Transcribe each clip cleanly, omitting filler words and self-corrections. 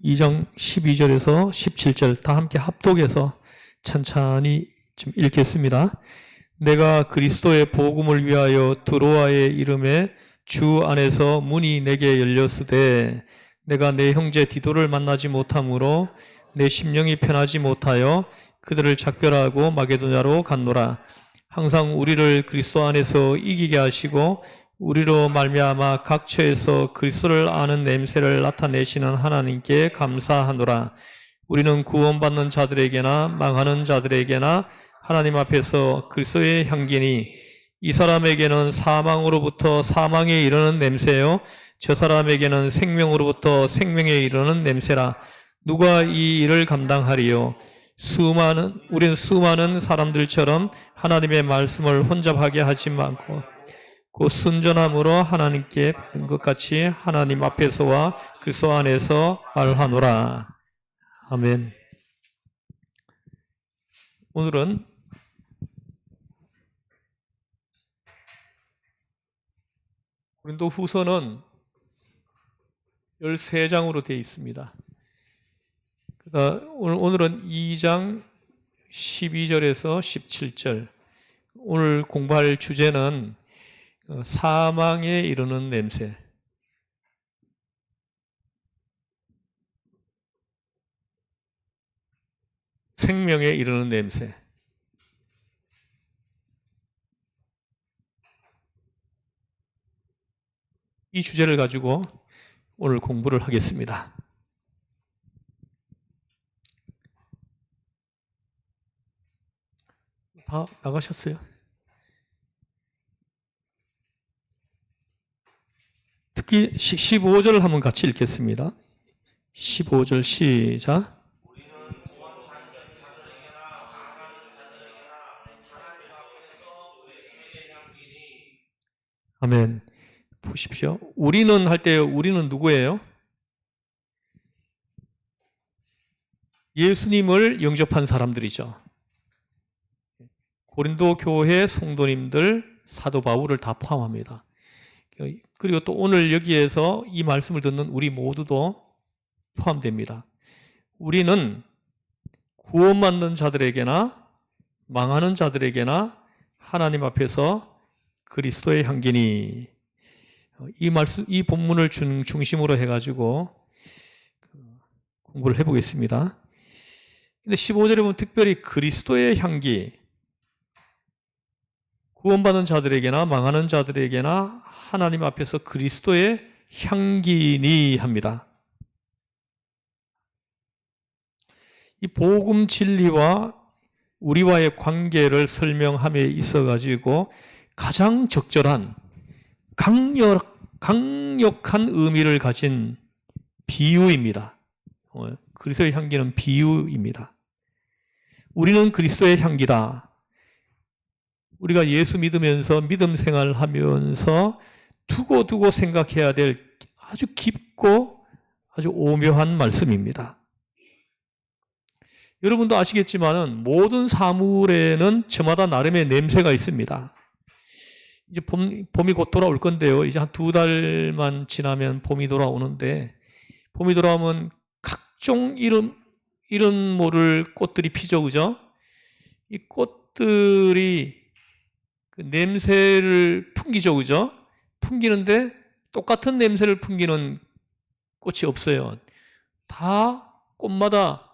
2장 12절에서 17절 다 함께 합독해서 찬찬히 좀 읽겠습니다. 내가 그리스도의 복음을 위하여 드로아의 이름에 주 안에서 문이 내게 열렸으되 내가 내 형제 디도를 만나지 못하므로 내 심령이 편하지 못하여 그들을 작별하고 마게도냐로 갔노라. 항상 우리를 그리스도 안에서 이기게 하시고 우리로 말미암아 각 처에서 그리스도를 아는 냄새를 나타내시는 하나님께 감사하노라. 우리는 구원받는 자들에게나 망하는 자들에게나 하나님 앞에서 그리스도의 향기니 이 사람에게는 사망으로부터 사망에 이르는 냄새요 저 사람에게는 생명으로부터 생명에 이르는 냄새라. 누가 이 일을 감당하리요? 우리는 수많은 사람들처럼 하나님의 말씀을 혼잡하게 하지 않고 그 순전함으로 하나님께 받은 것 같이 하나님 앞에서와 그리스도 안에서 말하노라. 아멘. 오늘은 고린도 후서는 13장으로 되어 있습니다. 오늘은 2장 12절에서 17절. 오늘 공부할 주제는 사망에 이르는 냄새. 생명에 이르는 냄새. 이 주제를 가지고 오늘 공부를 하겠습니다. 다 나가셨어요? 특히 15절을 한번 같이 읽겠습니다. 15절 시작. 아멘. 보십시오. 우리는 할 때 우리는 누구예요? 예수님을 영접한 사람들이죠. 고린도 교회 성도님들, 사도 바울을 다 포함합니다. 그리고 또 오늘 여기에서 이 말씀을 듣는 우리 모두도 포함됩니다. 우리는 구원받는 자들에게나 망하는 자들에게나 하나님 앞에서 그리스도의 향기니, 이 본문을 중심으로 해가지고 공부를 해보겠습니다. 근데 15절에 보면 특별히 그리스도의 향기, 구원받는 자들에게나 망하는 자들에게나 하나님 앞에서 그리스도의 향기니 합니다. 이 복음 진리와 우리와의 관계를 설명함에 있어가지고 가장 적절한 강력한 의미를 가진 비유입니다. 그리스도의 향기는 비유입니다. 우리는 그리스도의 향기다. 우리가 예수 믿으면서 믿음 생활하면서 두고 생각해야 될 아주 깊고 아주 오묘한 말씀입니다. 여러분도 아시겠지만 모든 사물에는 저마다 나름의 냄새가 있습니다. 이제 봄이 곧 돌아올 건데요. 이제 한 2달만 지나면 봄이 돌아오는데, 봄이 돌아오면 각종 이름 모를 꽃들이 피죠, 그죠? 이 꽃들이 그 냄새를 풍기죠, 그죠? 풍기는데 똑같은 냄새를 풍기는 꽃이 없어요. 다 꽃마다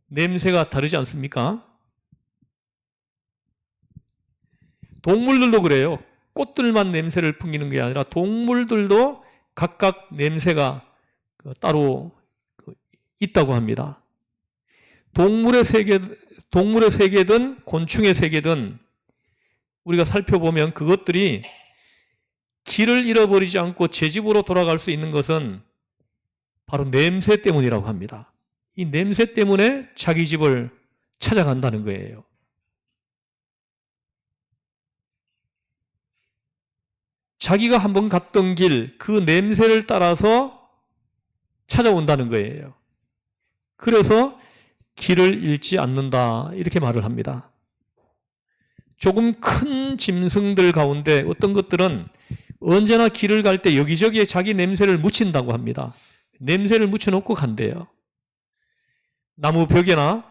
냄새가 다르지 않습니까? 동물들도 그래요. 꽃들만 냄새를 풍기는 게 아니라 동물들도 각각 냄새가 따로 있다고 합니다. 동물의 세계든 곤충의 세계든 우리가 살펴보면 그것들이 길을 잃어버리지 않고 제 집으로 돌아갈 수 있는 것은 바로 냄새 때문이라고 합니다. 이 냄새 때문에 자기 집을 찾아간다는 거예요. 자기가 한번 갔던 길, 그 냄새를 따라서 찾아온다는 거예요. 그래서 길을 잃지 않는다, 이렇게 말을 합니다. 조금 큰 짐승들 가운데 어떤 것들은 언제나 길을 갈 때 여기저기에 자기 냄새를 묻힌다고 합니다. 냄새를 묻혀놓고 간대요. 나무 벽에나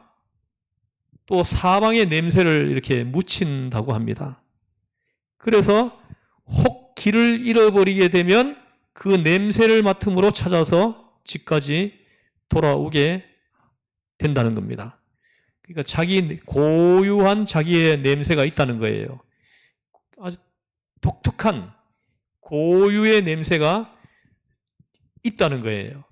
또 사방에 냄새를 이렇게 묻힌다고 합니다. 그래서 혹 길을 잃어버리게 되면 그 냄새를 맡음으로 찾아서 집까지 돌아오게 된다는 겁니다. 그러니까 고유한 자기의 냄새가 있다는 거예요. 아주 독특한 고유의 냄새가 있다는 거예요.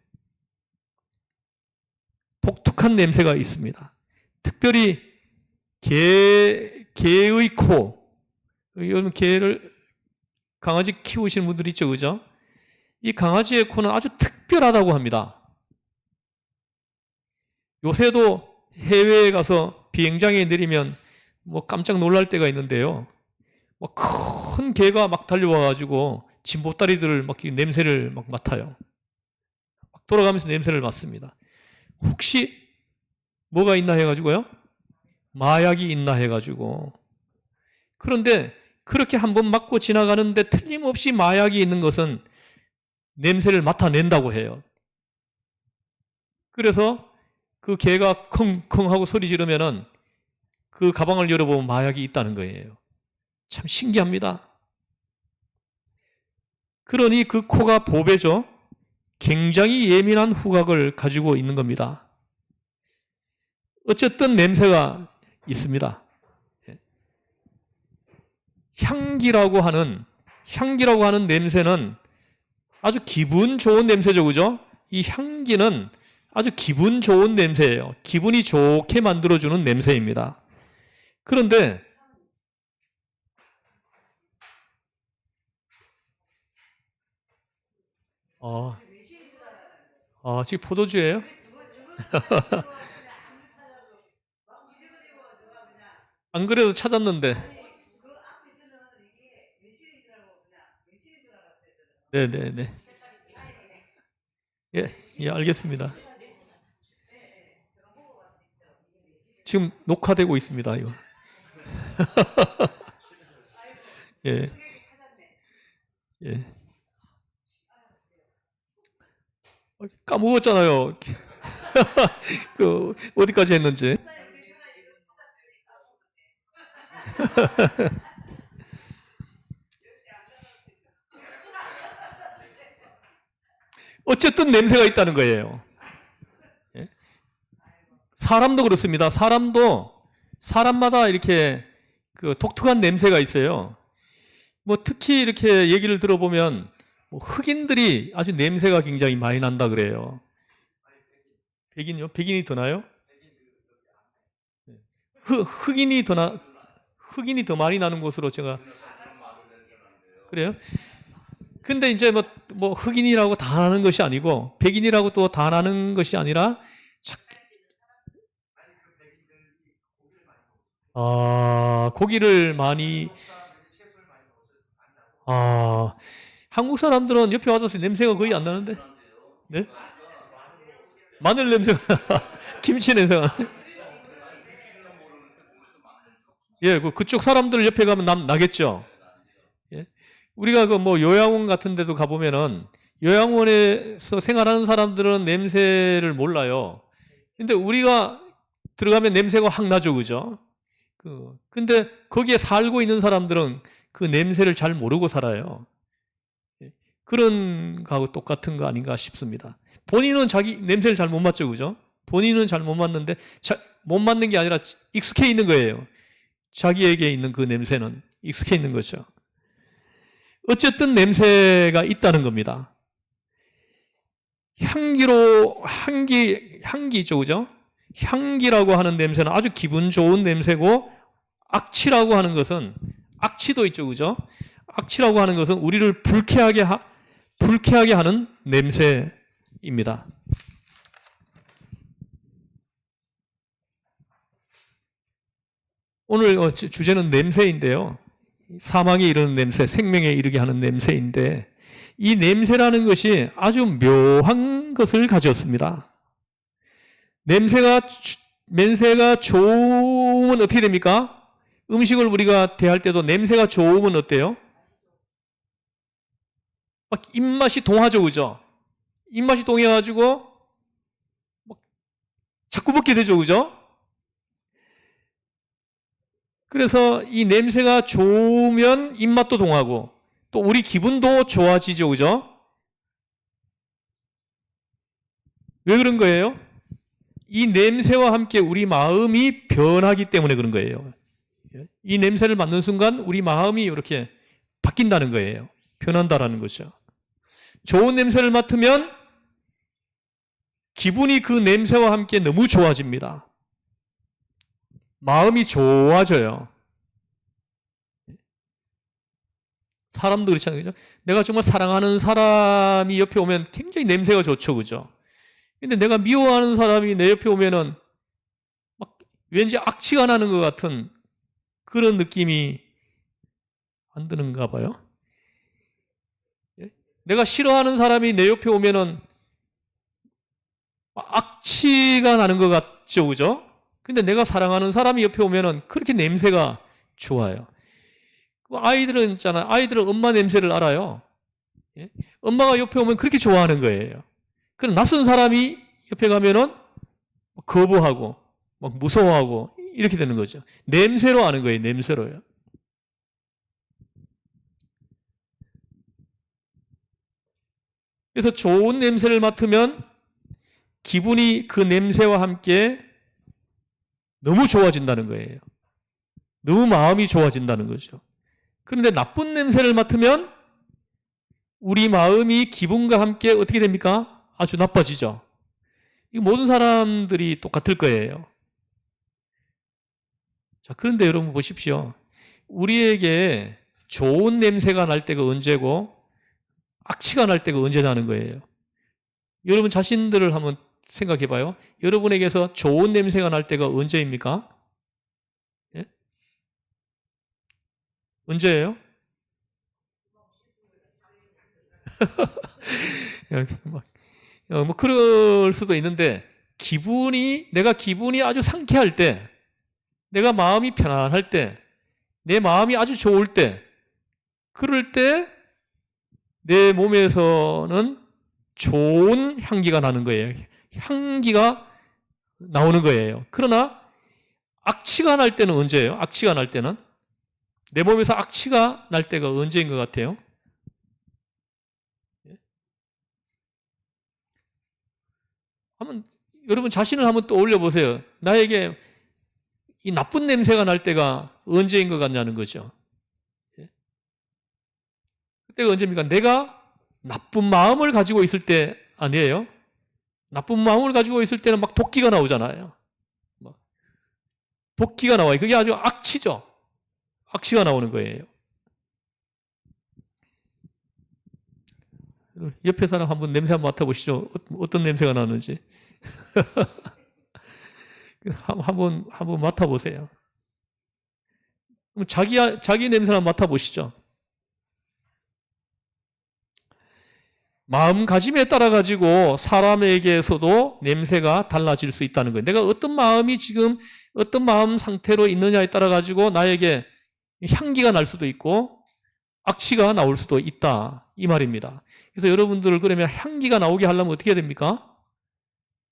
독특한 냄새가 있습니다. 특별히 개의 코, 여러분 강아지 키우시는 분들 있죠, 그죠? 이 강아지의 코는 아주 특별하다고 합니다. 요새도 해외에 가서 비행장에 내리면 뭐 깜짝 놀랄 때가 있는데요. 뭐 큰 개가 막 달려와가지고 진보다리들을 막 냄새를 막 맡아요. 막 돌아가면서 냄새를 맡습니다. 혹시 뭐가 있나 해가지고요? 마약이 있나 해가지고. 그런데 그렇게 한번 맡고 지나가는데 틀림없이 마약이 있는 것은 냄새를 맡아낸다고 해요. 그래서 그 개가 컹컹 하고 소리 지르면은 그 가방을 열어보면 마약이 있다는 거예요. 참 신기합니다. 그러니 그 코가 보배죠. 굉장히 예민한 후각을 가지고 있는 겁니다. 어쨌든 냄새가 있습니다. 향기라고 하는 냄새는 아주 기분 좋은 냄새죠, 그죠? 이 향기는 아주 기분 좋은 냄새예요. 기분이 좋게 만들어주는 냄새입니다. 그런데 지금 포도주예요? 안 그래도 찾았는데. 네네네. 예, 예, 알겠습니다. 지금 녹화되고 있습니다, 이거. 예, 예. 까먹었잖아요. 어디까지 했는지. 어쨌든 냄새가 있다는 거예요. 예? 사람도 그렇습니다. 사람마다 이렇게 독특한 냄새가 있어요. 뭐 특히 이렇게 얘기를 들어보면 뭐 흑인들이 아주 냄새가 굉장히 많이 난다 그래요. 백인요? 백인이 더 나요? 흑인이 더 많이 나는 곳으로 제가. 그래요? 근데 이제 뭐 흑인이라고 다 나는 것이 아니고 백인이라고 또 다 나는 것이 아니라 고기를 많이. 한국 사람들은 옆에 와서 냄새가 거의 안 나는데. 네? 마늘 냄새가 김치 냄새가. 예, 그쪽 사람들 옆에 가면 나겠죠. 예? 우리가 뭐 요양원 같은 데도 가보면은 요양원에서 생활하는 사람들은 냄새를 몰라요. 근데 우리가 들어가면 냄새가 확 나죠, 그죠? 근데 거기에 살고 있는 사람들은 그 냄새를 잘 모르고 살아요. 예? 그런 거하고 똑같은 거 아닌가 싶습니다. 본인은 자기 냄새를 잘 못 맡죠, 그죠? 본인은 잘 못 맡는데, 못 맡는 게 아니라 익숙해 있는 거예요. 자기에게 있는 그 냄새는 익숙해 있는 거죠. 어쨌든 냄새가 있다는 겁니다. 향기죠, 그죠? 향기라고 하는 냄새는 아주 기분 좋은 냄새고, 악취라고 하는 것은, 악취도 있죠, 그죠? 악취라고 하는 것은 우리를 불쾌하게 하는 냄새입니다. 오늘 주제는 냄새인데요. 사망에 이르는 냄새, 생명에 이르게 하는 냄새인데, 이 냄새라는 것이 아주 묘한 것을 가졌습니다. 냄새가 좋으면 어떻게 됩니까? 음식을 우리가 대할 때도 냄새가 좋으면 어때요? 막 입맛이 동하죠, 그죠? 입맛이 동해가지고 자꾸 먹게 되죠, 그죠? 그래서 이 냄새가 좋으면 입맛도 동하고 또 우리 기분도 좋아지죠, 그죠? 왜 그런 거예요? 이 냄새와 함께 우리 마음이 변하기 때문에 그런 거예요. 이 냄새를 맡는 순간 우리 마음이 이렇게 바뀐다는 거예요. 변한다라는 거죠. 좋은 냄새를 맡으면 기분이 그 냄새와 함께 너무 좋아집니다. 마음이 좋아져요. 사람도 그렇잖아요. 그죠? 내가 정말 사랑하는 사람이 옆에 오면 굉장히 냄새가 좋죠. 그죠? 근데 내가 미워하는 사람이 내 옆에 오면은 막 왠지 악취가 나는 것 같은 그런 느낌이 안 드는가 봐요. 내가 싫어하는 사람이 내 옆에 오면은 악취가 나는 것 같죠. 그죠? 근데 내가 사랑하는 사람이 옆에 오면은 그렇게 냄새가 좋아요. 아이들은 있잖아요. 아이들은 엄마 냄새를 알아요. 예? 엄마가 옆에 오면 그렇게 좋아하는 거예요. 그럼 낯선 사람이 옆에 가면은 거부하고 막 무서워하고 이렇게 되는 거죠. 냄새로 아는 거예요. 냄새로요. 그래서 좋은 냄새를 맡으면 기분이 그 냄새와 함께 너무 좋아진다는 거예요. 너무 마음이 좋아진다는 거죠. 그런데 나쁜 냄새를 맡으면 우리 마음이 기분과 함께 어떻게 됩니까? 아주 나빠지죠. 이 모든 사람들이 똑같을 거예요. 자, 그런데 여러분 보십시오. 우리에게 좋은 냄새가 날 때가 언제고 악취가 날 때가 언제 나는 거예요. 여러분 자신들을 한번 생각해 봐요. 여러분에게서 좋은 냄새가 날 때가 언제입니까? 예? 언제예요? 뭐 그럴 수도 있는데 내가 기분이 아주 상쾌할 때, 내가 마음이 편안할 때, 내 마음이 아주 좋을 때, 그럴 때 내 몸에서는 좋은 향기가 나는 거예요. 향기가 나오는 거예요. 그러나 악취가 날 때는 언제예요? 악취가 날 때는? 내 몸에서 악취가 날 때가 언제인 것 같아요? 여러분 자신을 한번 떠올려 보세요. 나에게 이 나쁜 냄새가 날 때가 언제인 것 같냐는 거죠. 그때가 언제입니까? 내가 나쁜 마음을 가지고 있을 때 아니에요? 나쁜 마음을 가지고 있을 때는 막 도끼가 나오잖아요. 도끼가 나와요. 그게 아주 악취죠. 악취가 나오는 거예요. 옆에 사람 한번 냄새 한번 맡아보시죠. 어떤 냄새가 나는지. 한번 맡아보세요. 자기 냄새 한번 맡아보시죠. 마음가짐에 따라 가지고 사람에게서도 냄새가 달라질 수 있다는 거예요. 내가 어떤 마음이 지금 어떤 마음 상태로 있느냐에 따라 가지고 나에게 향기가 날 수도 있고 악취가 나올 수도 있다 이 말입니다. 그래서 여러분들 그러면 향기가 나오게 하려면 어떻게 해야 됩니까?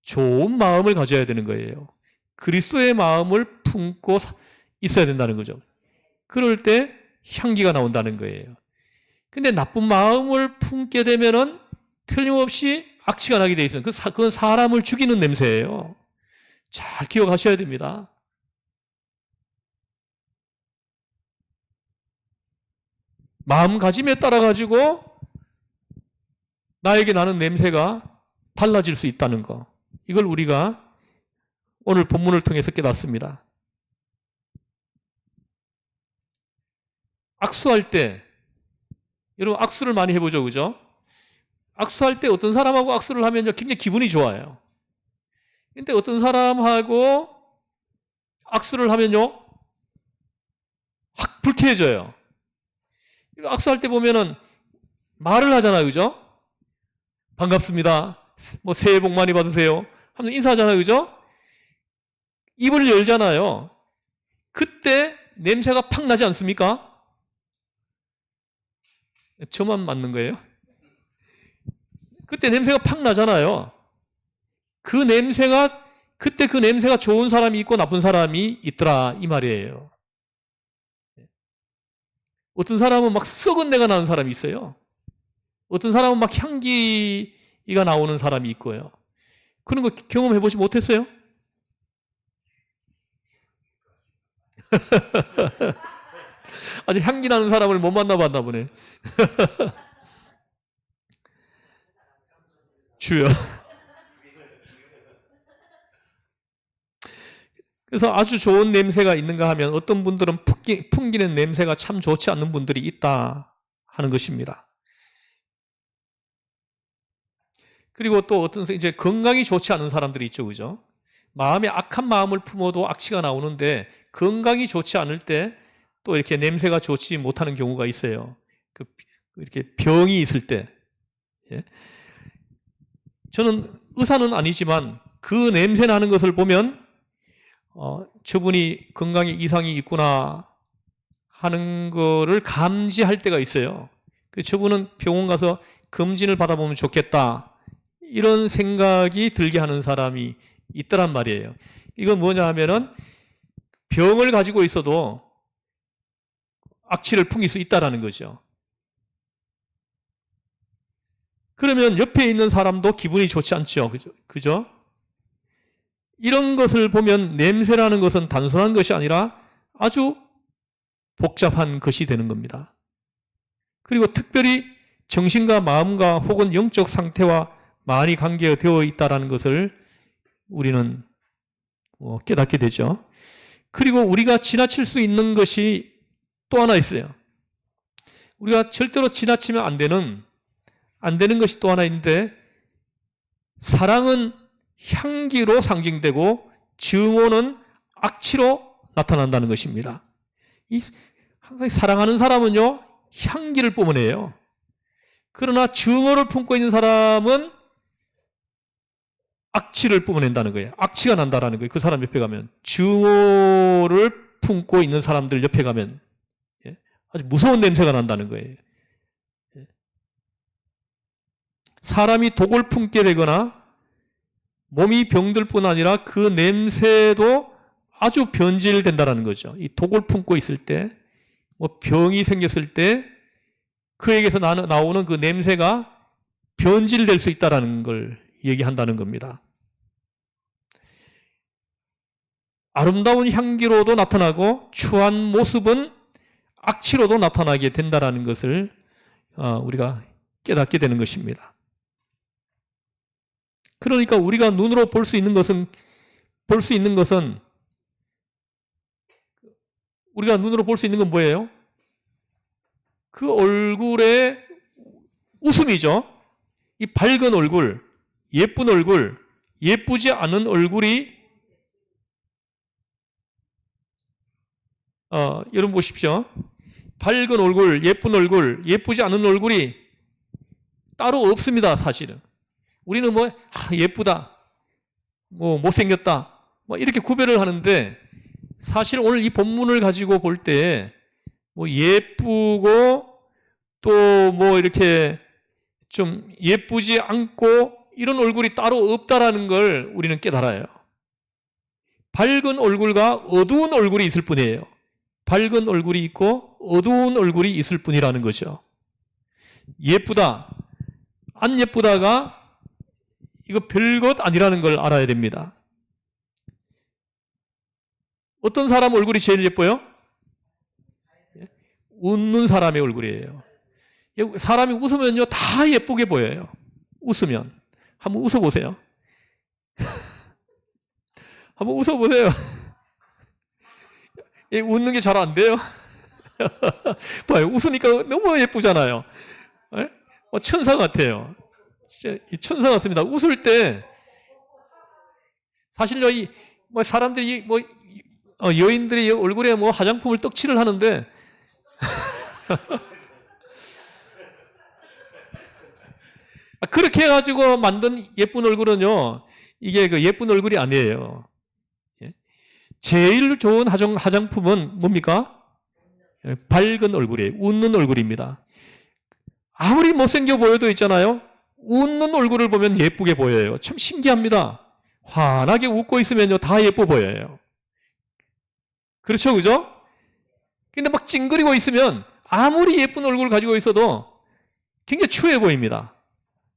좋은 마음을 가져야 되는 거예요. 그리스도의 마음을 품고 있어야 된다는 거죠. 그럴 때 향기가 나온다는 거예요. 근데 나쁜 마음을 품게 되면은 틀림없이 악취가 나게 돼 있어요. 그건 사람을 죽이는 냄새예요. 잘 기억하셔야 됩니다. 마음가짐에 따라 가지고 나에게 나는 냄새가 달라질 수 있다는 거. 이걸 우리가 오늘 본문을 통해서 깨닫습니다. 악수할 때 여러분 악수를 많이 해보죠, 그죠? 악수할 때 어떤 사람하고 악수를 하면 굉장히 기분이 좋아요. 근데 어떤 사람하고 악수를 하면요, 확 불쾌해져요. 악수할 때 보면은 말을 하잖아요, 그죠? 반갑습니다. 뭐 새해 복 많이 받으세요. 하면서 인사하잖아요, 그죠? 입을 열잖아요. 그때 냄새가 팍 나지 않습니까? 저만 맞는 거예요? 그때 냄새가 팍 나잖아요. 그 냄새가 그때 그 냄새가 좋은 사람이 있고 나쁜 사람이 있더라 이 말이에요. 어떤 사람은 막 썩은 내가 나는 사람이 있어요. 어떤 사람은 막 향기가 나오는 사람이 있고요. 그런 거 경험해 보지 못했어요? 아직 향기 나는 사람을 못 만나봤나 보네. 주여. 그래서 아주 좋은 냄새가 있는가 하면 어떤 분들은 풍기는 냄새가 참 좋지 않는 분들이 있다 하는 것입니다. 그리고 또 어떤 이제 건강이 좋지 않은 사람들이 있죠, 그죠? 마음에 악한 마음을 품어도 악취가 나오는데 건강이 좋지 않을 때 또 이렇게 냄새가 좋지 못하는 경우가 있어요. 이렇게 병이 있을 때. 예? 저는 의사는 아니지만 그 냄새 나는 것을 보면 저분이 건강에 이상이 있구나 하는 거를 감지할 때가 있어요. 저분은 병원 가서 검진을 받아보면 좋겠다 이런 생각이 들게 하는 사람이 있더란 말이에요. 이건 뭐냐 하면은 병을 가지고 있어도 악취를 풍길 수 있다는 거죠. 그러면 옆에 있는 사람도 기분이 좋지 않죠. 그죠? 이런 것을 보면 냄새라는 것은 단순한 것이 아니라 아주 복잡한 것이 되는 겁니다. 그리고 특별히 정신과 마음과 혹은 영적 상태와 많이 관계되어 있다는 것을 우리는 깨닫게 되죠. 그리고 우리가 지나칠 수 있는 것이 또 하나 있어요. 우리가 절대로 지나치면 안 되는 것이 또 하나 있는데 사랑은 향기로 상징되고 증오는 악취로 나타난다는 것입니다. 항상 사랑하는 사람은요 향기를 뿜어내요. 그러나 증오를 품고 있는 사람은 악취를 뿜어낸다는 거예요. 악취가 난다는 거예요. 그 사람 옆에 가면 증오를 품고 있는 사람들 옆에 가면 아주 무서운 냄새가 난다는 거예요. 사람이 독을 품게 되거나 몸이 병들 뿐 아니라 그 냄새도 아주 변질된다는 거죠. 이 독을 품고 있을 때, 병이 생겼을 때 그에게서 나오는 그 냄새가 변질될 수 있다는 걸 얘기한다는 겁니다. 아름다운 향기로도 나타나고 추한 모습은 악취로도 나타나게 된다는 것을 우리가 깨닫게 되는 것입니다. 그러니까 우리가 눈으로 볼 수 있는 것은 우리가 눈으로 볼 수 있는 건 뭐예요? 그 얼굴의 웃음이죠. 이 밝은 얼굴, 예쁜 얼굴, 예쁘지 않은 얼굴이 여러분 보십시오. 밝은 얼굴, 예쁜 얼굴, 예쁘지 않은 얼굴이 따로 없습니다, 사실은. 우리는 예쁘다, 못생겼다, 이렇게 구별을 하는데 사실 오늘 이 본문을 가지고 볼 때 예쁘고 또 이렇게 좀 예쁘지 않고 이런 얼굴이 따로 없다라는 걸 우리는 깨달아요. 밝은 얼굴과 어두운 얼굴이 있을 뿐이에요. 밝은 얼굴이 있고 어두운 얼굴이 있을 뿐이라는 거죠. 예쁘다, 안 예쁘다가 이거 별것 아니라는 걸 알아야 됩니다. 어떤 사람 얼굴이 제일 예뻐요? 웃는 사람의 얼굴이에요. 사람이 웃으면요 다 예쁘게 보여요. 웃으면. 한번 웃어보세요. 한번 웃어보세요. 웃는 게 잘 안 돼요. 봐요. 웃으니까 너무 예쁘잖아요. 천사 같아요. 진짜 천사 같습니다. 웃을 때 사실요 사람들이 여인들이 얼굴에 화장품을 떡칠을 하는데 그렇게 해가지고 만든 예쁜 얼굴은요 이게 그 예쁜 얼굴이 아니에요. 제일 좋은 화장품은 뭡니까? 밝은 얼굴이에요. 웃는 얼굴입니다. 아무리 못생겨 보여도 있잖아요. 웃는 얼굴을 보면 예쁘게 보여요. 참 신기합니다. 환하게 웃고 있으면요, 다 예뻐 보여요. 그렇죠, 그죠? 근데 막 찡그리고 있으면 아무리 예쁜 얼굴을 가지고 있어도 굉장히 추해 보입니다.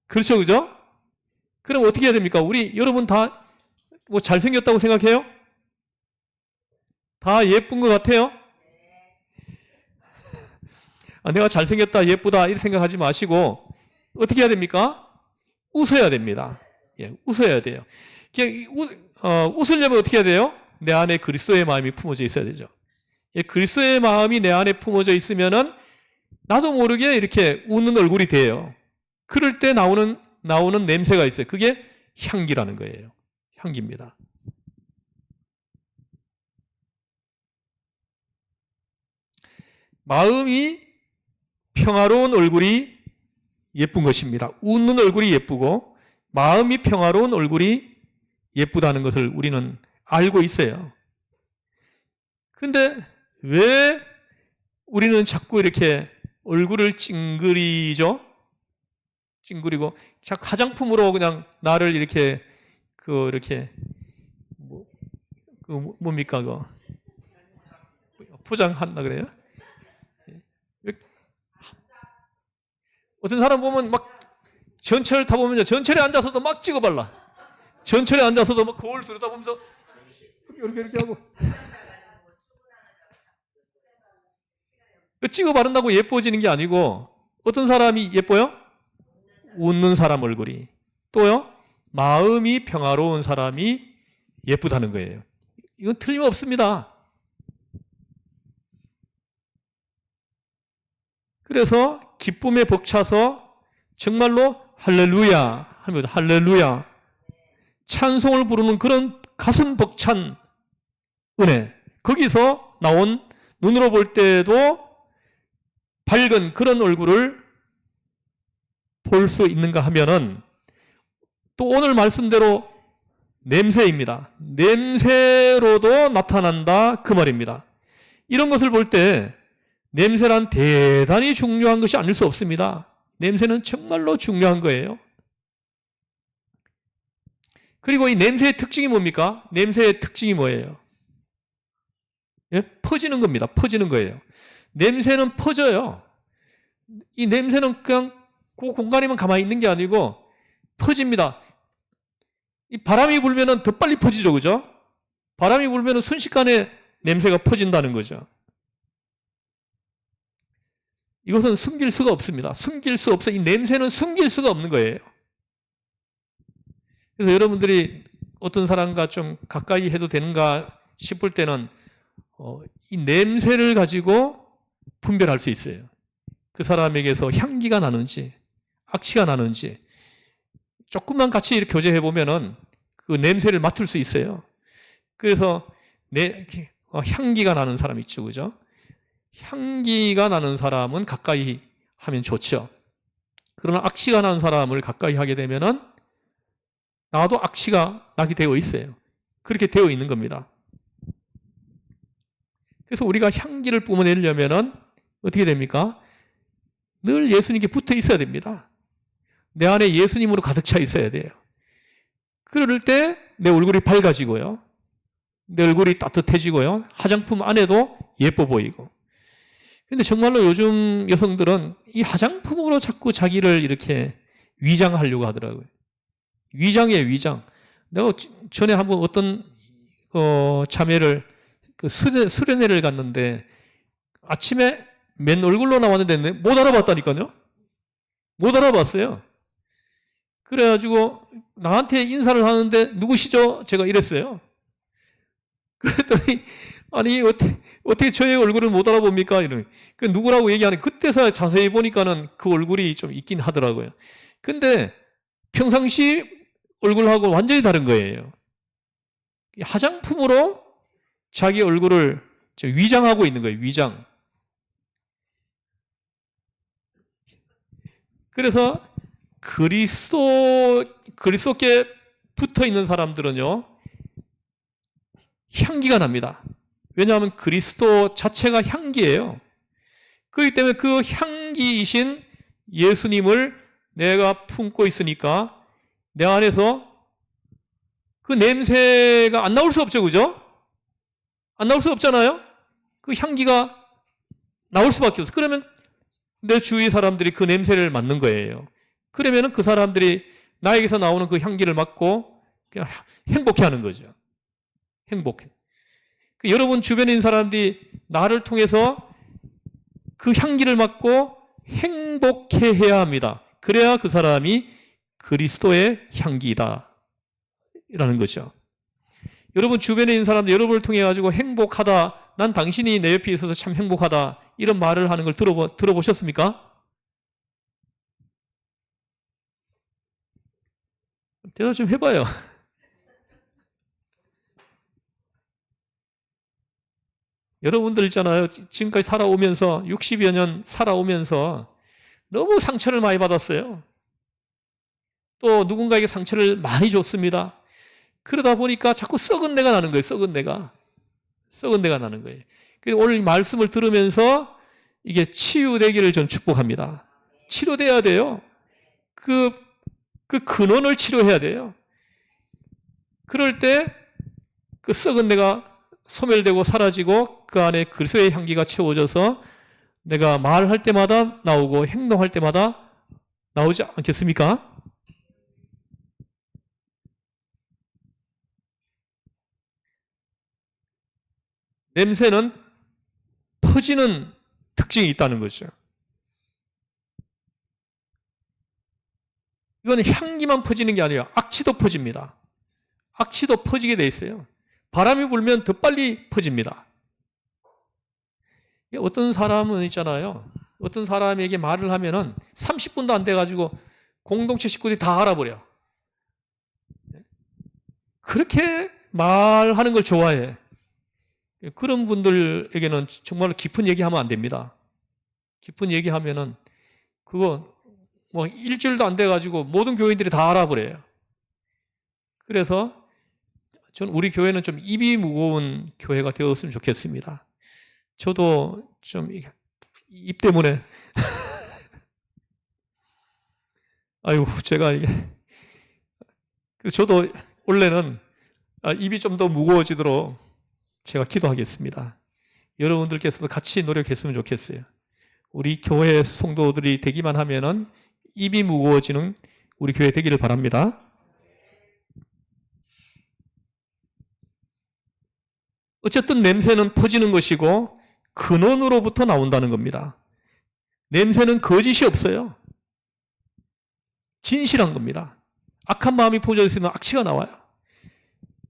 그렇죠, 그죠? 그럼 어떻게 해야 됩니까? 여러분 다 뭐 잘생겼다고 생각해요? 다 예쁜 것 같아요? 내가 잘생겼다, 예쁘다, 이렇게 생각하지 마시고, 어떻게 해야 됩니까? 웃어야 됩니다. 예, 웃어야 돼요. 그냥 웃으려면 어떻게 해야 돼요? 내 안에 그리스도의 마음이 품어져 있어야 되죠. 예, 그리스도의 마음이 내 안에 품어져 있으면은 나도 모르게 이렇게 웃는 얼굴이 돼요. 그럴 때 나오는 냄새가 있어요. 그게 향기라는 거예요. 향기입니다. 마음이 평화로운 얼굴이 예쁜 것입니다. 웃는 얼굴이 예쁘고 마음이 평화로운 얼굴이 예쁘다는 것을 우리는 알고 있어요. 근데 왜 우리는 자꾸 이렇게 얼굴을 찡그리죠? 찡그리고 화장품으로 그냥 나를 이렇게 이렇게 뭡니까 포장한다 그래요? 어떤 사람 보면 막 전철 타보면 전철에 앉아서도 막 찍어발라. 전철에 앉아서도 막 거울 들여다보면서 이렇게 하고 찍어 바른다고 예뻐지는 게 아니고 어떤 사람이 예뻐요? 웃는 사람 얼굴이. 또요? 마음이 평화로운 사람이 예쁘다는 거예요. 이건 틀림없습니다. 그래서 기쁨에 벅차서 정말로 할렐루야 하면서 할렐루야 찬송을 부르는 그런 가슴 벅찬 은혜, 거기서 나온 눈으로 볼 때도 밝은 그런 얼굴을 볼 수 있는가 하면은 또 오늘 말씀대로 냄새입니다. 냄새로도 나타난다 그 말입니다. 이런 것을 볼 때 냄새란 대단히 중요한 것이 아닐 수 없습니다. 냄새는 정말로 중요한 거예요. 그리고 이 냄새의 특징이 뭡니까? 냄새의 특징이 뭐예요? 예? 퍼지는 겁니다. 퍼지는 거예요. 냄새는 퍼져요. 이 냄새는 그냥 그 공간에만 가만히 있는 게 아니고 퍼집니다. 이 바람이 불면은 더 빨리 퍼지죠, 그죠? 바람이 불면은 순식간에 냄새가 퍼진다는 거죠. 이것은 숨길 수가 없습니다. 숨길 수 없어요. 이 냄새는 숨길 수가 없는 거예요. 그래서 여러분들이 어떤 사람과 좀 가까이 해도 되는가 싶을 때는 이 냄새를 가지고 분별할 수 있어요. 그 사람에게서 향기가 나는지 악취가 나는지 조금만 같이 이렇게 교제해 보면은 그 냄새를 맡을 수 있어요. 그래서 향기가 나는 사람 있죠, 그죠? 향기가 나는 사람은 가까이 하면 좋죠. 그러나 악취가 나는 사람을 가까이 하게 되면은 나도 악취가 나게 되어 있어요. 그렇게 되어 있는 겁니다. 그래서 우리가 향기를 뿜어내려면은 어떻게 됩니까? 늘 예수님께 붙어 있어야 됩니다. 내 안에 예수님으로 가득 차 있어야 돼요. 그럴 때 내 얼굴이 밝아지고요. 내 얼굴이 따뜻해지고요. 화장품 안에도 예뻐 보이고. 근데 정말로 요즘 여성들은 이 화장품으로 자꾸 자기를 이렇게 위장하려고 하더라고요. 위장이에요, 위장. 내가 전에 한번 어떤 자매를 수련회를 갔는데 아침에 맨 얼굴로 나왔는데 못 알아봤다니까요. 못 알아봤어요. 그래가지고 나한테 인사를 하는데 누구시죠? 제가 이랬어요. 그랬더니 아니 어떻게 저의 얼굴을 못 알아봅니까? 이런. 그 누구라고 얘기하니 그때서 자세히 보니까는 그 얼굴이 좀 있긴 하더라고요. 근데 평상시 얼굴하고 완전히 다른 거예요. 화장품으로 자기 얼굴을 위장하고 있는 거예요. 위장. 그래서 그리스도께 붙어 있는 사람들은요, 향기가 납니다. 왜냐하면 그리스도 자체가 향기예요. 그렇기 때문에 그 향기이신 예수님을 내가 품고 있으니까 내 안에서 그 냄새가 안 나올 수 없죠, 그죠? 안 나올 수 없잖아요? 그 향기가 나올 수밖에 없어. 그러면 내 주위 사람들이 그 냄새를 맡는 거예요. 그러면은 그 사람들이 나에게서 나오는 그 향기를 맡고 그냥 행복해 하는 거죠. 행복해. 그 여러분 주변에 있는 사람들이 나를 통해서 그 향기를 맡고 행복해 해야 합니다. 그래야 그 사람이 그리스도의 향기이다. 라는 거죠. 여러분 주변에 있는 사람들 여러분을 통해 가지고 행복하다. 난 당신이 내 옆에 있어서 참 행복하다. 이런 말을 하는 걸 들어보셨습니까? 대답 좀 해봐요. 여러분들 있잖아요. 지금까지 살아오면서 60여 년 살아오면서 너무 상처를 많이 받았어요. 또 누군가에게 상처를 많이 줬습니다. 그러다 보니까 자꾸 썩은 내가 나는 거예요. 썩은 내가 나는 거예요. 그래서 오늘 말씀을 들으면서 이게 치유되기를 전 축복합니다. 치료돼야 돼요. 그 근원을 치료해야 돼요. 그럴 때 그 썩은 내가 소멸되고 사라지고 그 안에 그리스도의 향기가 채워져서 내가 말할 때마다 나오고 행동할 때마다 나오지 않겠습니까? 냄새는 퍼지는 특징이 있다는 거죠. 이건 향기만 퍼지는 게 아니에요. 악취도 퍼집니다. 악취도 퍼지게 돼 있어요. 바람이 불면 더 빨리 퍼집니다. 어떤 사람은 있잖아요. 어떤 사람에게 말을 하면은 30분도 안 돼가지고 공동체 식구들이 다 알아버려. 그렇게 말하는 걸 좋아해. 그런 분들에게는 정말 깊은 얘기하면 안 됩니다. 깊은 얘기하면은 그거 뭐 일주일도 안 돼가지고 모든 교인들이 다 알아버려요. 그래서 전 우리 교회는 좀 입이 무거운 교회가 되었으면 좋겠습니다. 저도 좀 입 때문에 아이고 제가 이게 저도 원래는 입이 좀 더 무거워지도록 제가 기도하겠습니다. 여러분들께서도 같이 노력했으면 좋겠어요. 우리 교회 성도들이 되기만 하면은 입이 무거워지는 우리 교회 되기를 바랍니다. 어쨌든 냄새는 퍼지는 것이고 근원으로부터 나온다는 겁니다. 냄새는 거짓이 없어요. 진실한 겁니다. 악한 마음이 퍼져 있으면 악취가 나와요.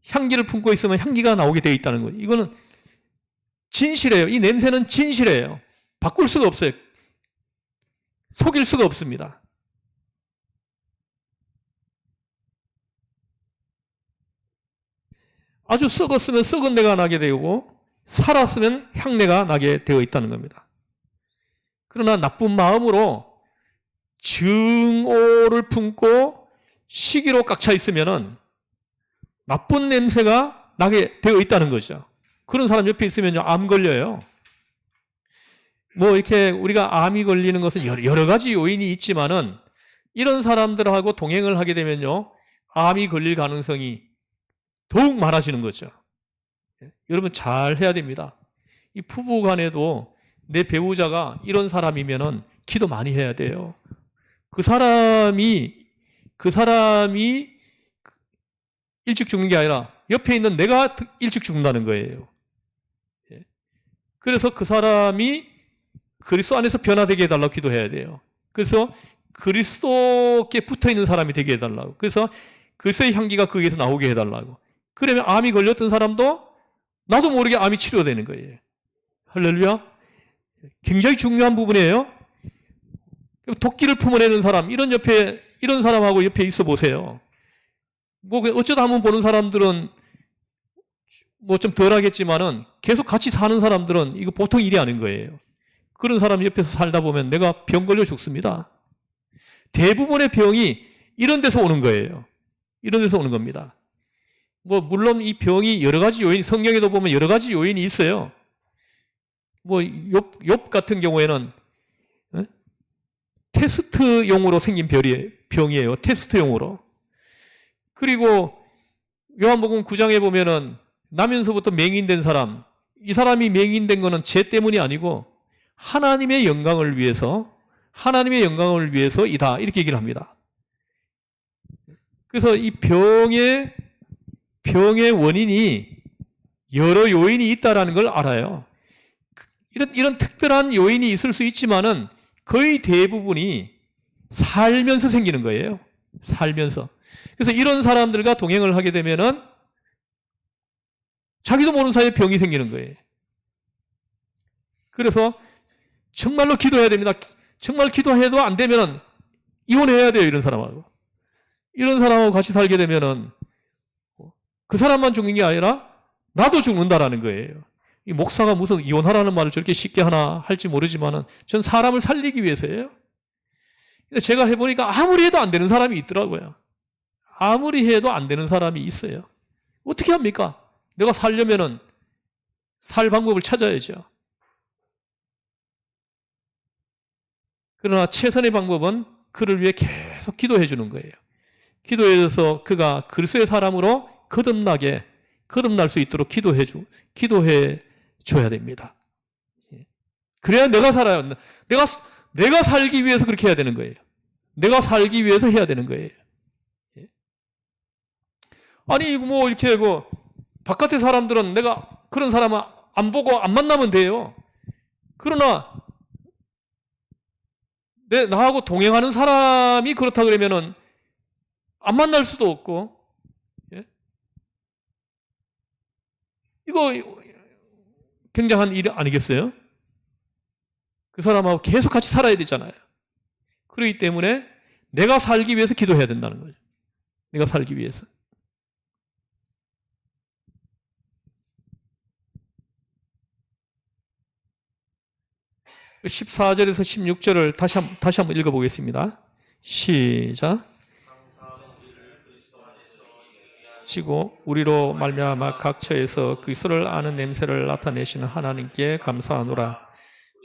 향기를 품고 있으면 향기가 나오게 되어 있다는 거예요. 이거는 진실해요. 이 냄새는 진실해요. 바꿀 수가 없어요. 속일 수가 없습니다. 아주 썩었으면 썩은 내가 나게 되고 살았으면 향내가 나게 되어 있다는 겁니다. 그러나 나쁜 마음으로 증오를 품고 시기로 꽉 차 있으면은 나쁜 냄새가 나게 되어 있다는 거죠. 그런 사람 옆에 있으면 암 걸려요. 뭐 이렇게 우리가 암이 걸리는 것은 여러 가지 요인이 있지만은 이런 사람들하고 동행을 하게 되면요, 암이 걸릴 가능성이 더욱 많아지는 거죠. 여러분 잘 해야 됩니다. 이 부부 간에도 내 배우자가 이런 사람이면은 기도 많이 해야 돼요. 그 사람이 일찍 죽는 게 아니라 옆에 있는 내가 일찍 죽는다는 거예요. 그래서 그 사람이 그리스도 안에서 변화되게 해달라고 기도해야 돼요. 그래서 그리스도께 붙어있는 사람이 되게 해달라고. 그래서 그리스도의 향기가 거기에서 나오게 해달라고. 그러면 암이 걸렸던 사람도 나도 모르게 암이 치료되는 거예요. 할렐루야. 굉장히 중요한 부분이에요. 도끼를 품어내는 사람, 이런 사람하고 옆에 있어 보세요. 뭐 어쩌다 한번 보는 사람들은 뭐 좀 덜 하겠지만은 계속 같이 사는 사람들은 이거 보통 일이 아닌 거예요. 그런 사람 옆에서 살다 보면 내가 병 걸려 죽습니다. 대부분의 병이 이런 데서 오는 거예요. 이런 데서 오는 겁니다. 뭐 물론 이 병이 여러 가지 요인, 성경에도 보면 여러 가지 요인이 있어요. 뭐 욥 같은 경우에는 테스트용으로 생긴 병이에요. 테스트용으로. 그리고 요한복음 9장에 보면은 나면서부터 맹인된 사람, 이 사람이 맹인된 거는 죄 때문이 아니고 하나님의 영광을 위해서이다. 이렇게 얘기를 합니다. 그래서 이 병의 원인이 여러 요인이 있다라는 걸 알아요. 이런 특별한 요인이 있을 수 있지만은 거의 대부분이 살면서 생기는 거예요. 살면서. 그래서 이런 사람들과 동행을 하게 되면은 자기도 모르는 사이에 병이 생기는 거예요. 그래서 정말로 기도해야 됩니다. 정말 기도해도 안 되면은 이혼해야 돼요, 이런 사람하고. 이런 사람하고 같이 살게 되면은 그 사람만 죽는 게 아니라 나도 죽는다라는 거예요. 이 목사가 무슨 이혼하라는 말을 저렇게 쉽게 하나 할지 모르지만은 전 사람을 살리기 위해서예요. 근데 제가 해보니까 아무리 해도 안 되는 사람이 있더라고요. 아무리 해도 안 되는 사람이 있어요. 어떻게 합니까? 내가 살려면은 살 방법을 찾아야죠. 그러나 최선의 방법은 그를 위해 계속 기도해 주는 거예요. 기도해서 그가 그리스도의 사람으로 거듭날 수 있도록 기도해 줘야 됩니다. 그래야 내가 살아요. 내가 살기 위해서 그렇게 해야 되는 거예요. 내가 살기 위해서 해야 되는 거예요. 아니 뭐 이렇게 바깥의 사람들은 내가 그런 사람은 안 보고 안 만나면 돼요. 그러나 나하고 동행하는 사람이 그렇다 그러면은 안 만날 수도 없고, 이거 굉장한 일 아니겠어요? 그 사람하고 계속 같이 살아야 되잖아요. 그렇기 때문에 내가 살기 위해서 기도해야 된다는 거죠. 내가 살기 위해서. 그 14절에서 16절을 다시 한번 읽어보겠습니다. 시작. 지고 우리로 말미암아 각 처에서 그리스도를 아는 냄새를 나타내시는 하나님께 감사하노라.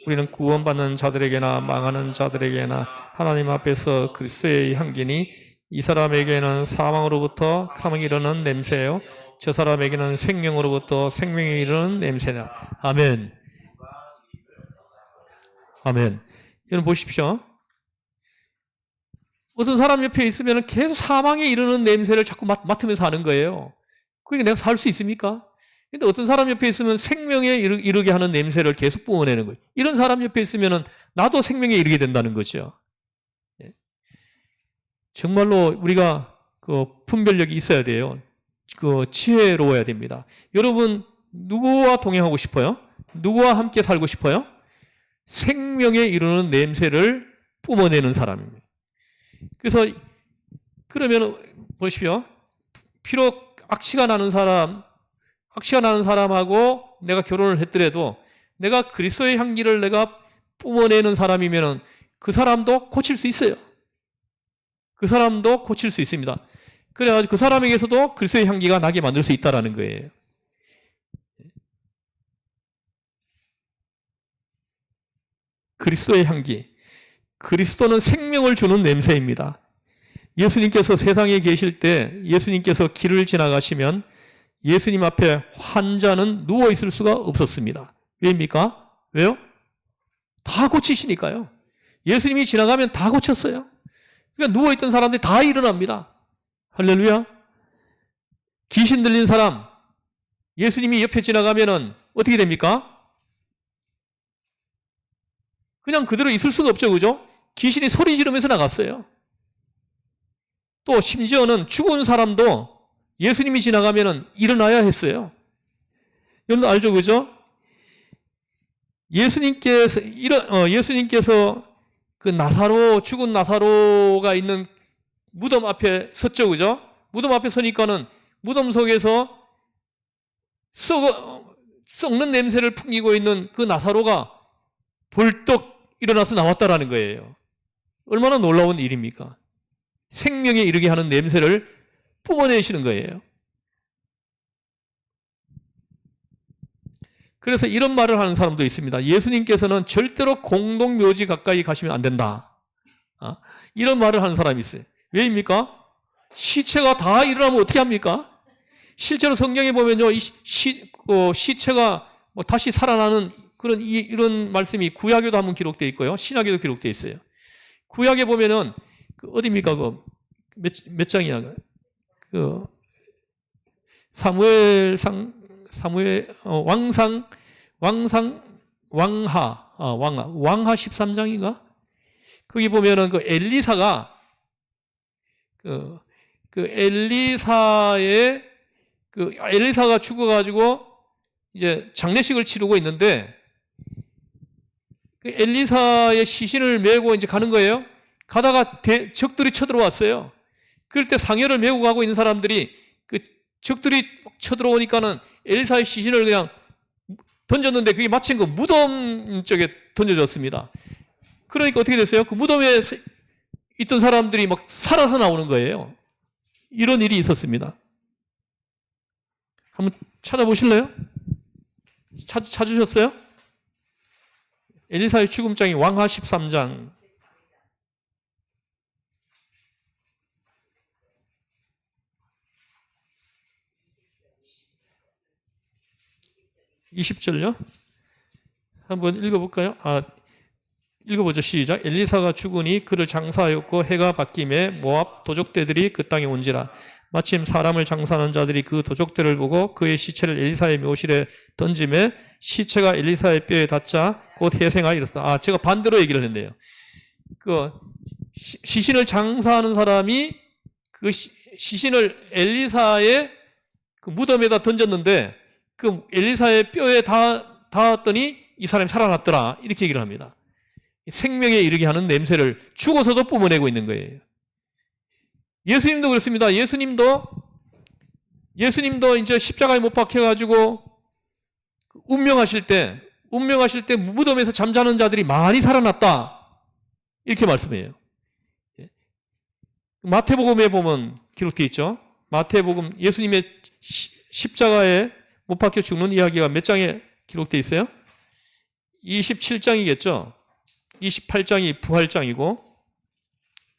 우리는 구원받는 자들에게나 망하는 자들에게나 하나님 앞에서 그리스도의 향기니 이 사람에게는 사망에 이르는 냄새요 저 사람에게는 생명으로부터 생명에 이르는 냄새다. 아멘. 아멘. 여러분 보십시오. 어떤 사람 옆에 있으면 계속 사망에 이르는 냄새를 자꾸 맡으면서 하는 거예요. 그러니까 내가 살 수 있습니까? 근데 어떤 사람 옆에 있으면 생명에 이르게 하는 냄새를 계속 뿜어내는 거예요. 이런 사람 옆에 있으면 나도 생명에 이르게 된다는 거죠. 정말로 우리가 그 분별력이 있어야 돼요. 그 지혜로워야 됩니다. 여러분 누구와 동행하고 싶어요? 누구와 함께 살고 싶어요? 생명에 이르는 냄새를 뿜어내는 사람입니다. 그래서 그러면 보십시오. 비록 악취가 나는 사람하고 내가 결혼을 했더라도 내가 그리스도의 향기를 내가 뿜어내는 사람이면 그 사람도 고칠 수 있어요. 그 사람도 고칠 수 있습니다. 그래가지고 그 사람에게서도 그리스도의 향기가 나게 만들 수 있다는 거예요. 그리스도의 향기. 그리스도는 생명을 주는 냄새입니다. 예수님께서 세상에 계실 때 예수님께서 길을 지나가시면 예수님 앞에 환자는 누워 있을 수가 없었습니다. 왜입니까? 왜요? 다 고치시니까요. 예수님이 지나가면 다 고쳤어요. 그러니까 누워있던 사람들이 다 일어납니다. 할렐루야. 귀신 들린 사람 예수님이 옆에 지나가면 어떻게 됩니까? 그냥 그대로 있을 수가 없죠. 그죠? 귀신이 소리 지르면서 나갔어요. 또 심지어는 죽은 사람도 예수님이 지나가면 일어나야 했어요. 여러분 알죠? 그죠? 예수님께서 그 죽은 나사로가 있는 무덤 앞에 섰죠. 그죠? 무덤 앞에 서니까는 무덤 속에서 썩는 냄새를 풍기고 있는 그 나사로가 벌떡 일어나서 나왔다라는 거예요. 얼마나 놀라운 일입니까? 생명에 이르게 하는 냄새를 뿜어내시는 거예요. 그래서 이런 말을 하는 사람도 있습니다. 예수님께서는 절대로 공동묘지 가까이 가시면 안 된다. 이런 말을 하는 사람이 있어요. 왜입니까? 시체가 다 일어나면 어떻게 합니까? 실제로 성경에 보면요, 시체가 뭐 다시 살아나는 그런 이런 말씀이 구약에도 한번 기록되어 있고요, 신약에도 기록되어 있어요. 구약에 보면은 어디입니까? 몇 장이야? 왕하 13장인가? 거기 보면은 엘리사가 엘리사가 죽어가지고 이제 장례식을 치르고 있는데 엘리사의 시신을 메고 이제 가는 거예요. 가다가 적들이 쳐들어왔어요. 그럴 때 상여를 메고 가고 있는 사람들이 적들이 쳐들어오니까는 엘리사의 시신을 그냥 던졌는데 그게 마침 무덤 쪽에 던져졌습니다. 그러니까 어떻게 됐어요? 그 무덤에 있던 사람들이 막 살아서 나오는 거예요. 이런 일이 있었습니다. 한번 찾아보실래요? 찾으셨어요? 엘리사의 죽음장이 왕하 13장. (20절요) 한번 읽어볼까요? 읽어보죠. 시작. 엘리사가 죽으니 그를 장사하였고 해가 바뀜에 모압 도적대들이 그 땅에 온지라. 마침 사람을 장사하는 자들이 그 도적대를 보고 그의 시체를 엘리사의 묘실에 던짐에 시체가 엘리사의 뼈에 닿자 곧 회생하여 일었다. 제가 반대로 얘기를 했네요. 시신을 장사하는 사람이 그 시신을 엘리사의 그 무덤에다 던졌는데 그 엘리사의 뼈에 닿았더니 이 사람이 살아났더라. 이렇게 얘기를 합니다. 생명에 이르게 하는 냄새를 죽어서도 뿜어내고 있는 거예요. 예수님도 그렇습니다. 예수님도 이제 십자가에 못 박혀가지고 운명하실 때 무덤에서 잠자는 자들이 많이 살아났다. 이렇게 말씀해요. 마태복음에 보면 기록되어 있죠. 마태복음 예수님의 십자가에 못 박혀 죽는 이야기가 몇 장에 기록되어 있어요? 27장이겠죠. 28장이 부활장이고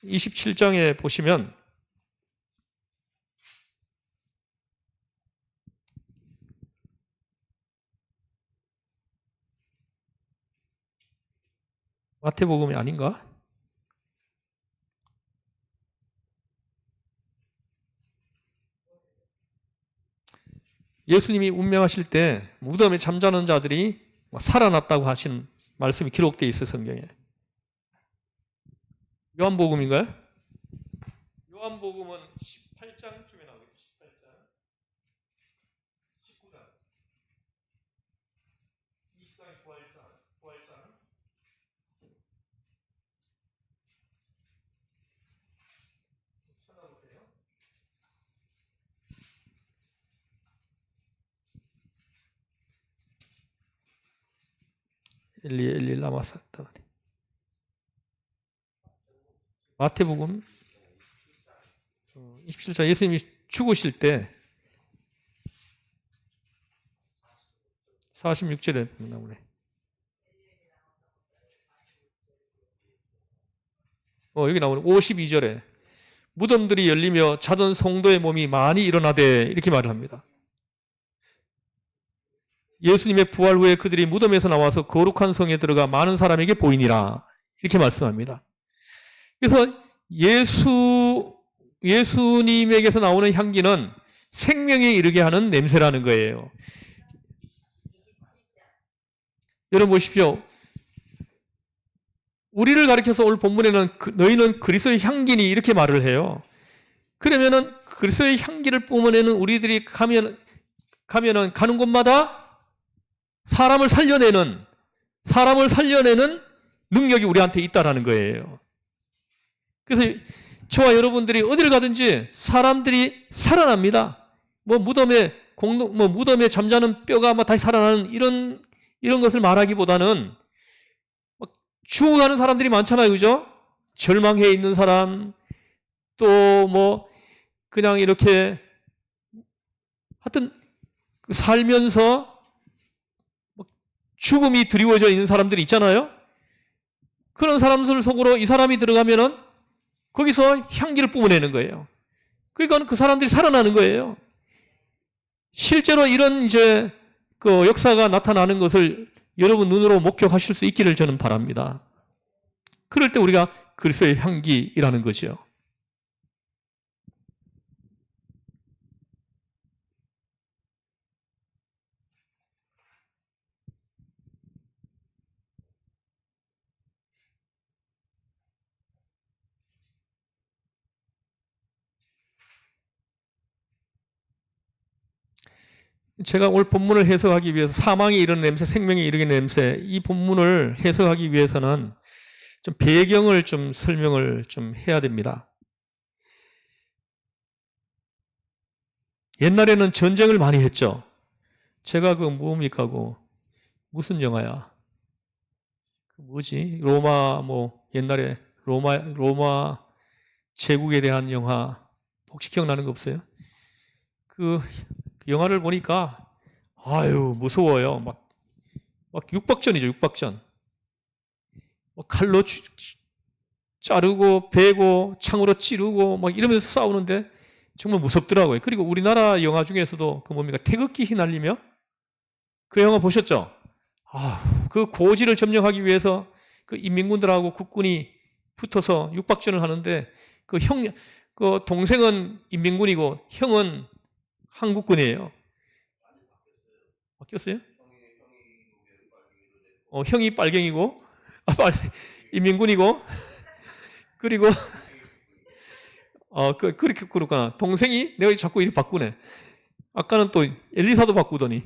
27장에 보시면 마태복음이 아닌가? 예수님이 운명하실 때 무덤에 잠자는 자들이 살아났다고 하신 말씀이 기록되어 있어요. 성경에. 요한복음인가요? 요한복음은 18장쯤에 나오겠죠. 18장 19장 20장이 부활장 찾아보세요. 엘리 라마 삭다바니. 마태복음 27장 예수님이 죽으실 때 46절에 나오네. 여기 나오네. 52절에 무덤들이 열리며 자던 성도의 몸이 많이 일어나되 이렇게 말을 합니다. 예수님의 부활 후에 그들이 무덤에서 나와서 거룩한 성에 들어가 많은 사람에게 보이니라. 이렇게 말씀합니다. 그래서 예수님에게서 나오는 향기는 생명에 이르게 하는 냄새라는 거예요. 여러분 보십시오. 우리를 가리켜서 오늘 본문에는 너희는 그리스도의 향기니 이렇게 말을 해요. 그러면은 그리스도의 향기를 뿜어내는 우리들이 가면은 가는 곳마다 사람을 살려내는 능력이 우리한테 있다라는 거예요. 그래서 저와 여러분들이 어디를 가든지 사람들이 살아납니다. 무덤에 잠자는 뼈가 다시 살아나는 이런 것을 말하기보다는 죽어가는 사람들이 많잖아요. 그죠? 절망해 있는 사람, 또 그냥 이렇게 하여튼 살면서 죽음이 드리워져 있는 사람들이 있잖아요. 그런 사람들 속으로 이 사람이 들어가면은 거기서 향기를 뿜어내는 거예요. 그러니까 그 사람들이 살아나는 거예요. 실제로 이런 이제 그 역사가 나타나는 것을 여러분 눈으로 목격하실 수 있기를 저는 바랍니다. 그럴 때 우리가 그리스도의 향기이라는 거죠. 제가 오늘 본문을 해석하기 위해서 사망에 이르는 냄새, 생명에 이르는 냄새, 이 본문을 해석하기 위해서는 좀 배경을 좀 설명을 좀 해야 됩니다. 옛날에는 전쟁을 많이 했죠. 제가 그 뭡니까, 그 무슨 영화야? 그 뭐지? 로마 뭐 옛날에 로마 제국에 대한 영화 혹시 기억나는 거 없어요? 그 영화를 보니까 아유 무서워요. 막 육박전이죠, 육박전. 칼로 자르고 베고 창으로 찌르고 막 이러면서 싸우는데 정말 무섭더라고요. 그리고 우리나라 영화 중에서도 그 뭡니까 태극기 휘날리며 그 영화 보셨죠? 그 고지를 점령하기 위해서 그 인민군들하고 국군이 붙어서 육박전을 하는데 그 동생은 인민군이고 형은 한국군이에요. 바뀌었어요? 형이 빨갱이고 인민군이고 그리고 그렇게 그렇구나. 동생이 내가 자꾸 이렇게 바꾸네. 아까는 또 엘리사도 바꾸더니.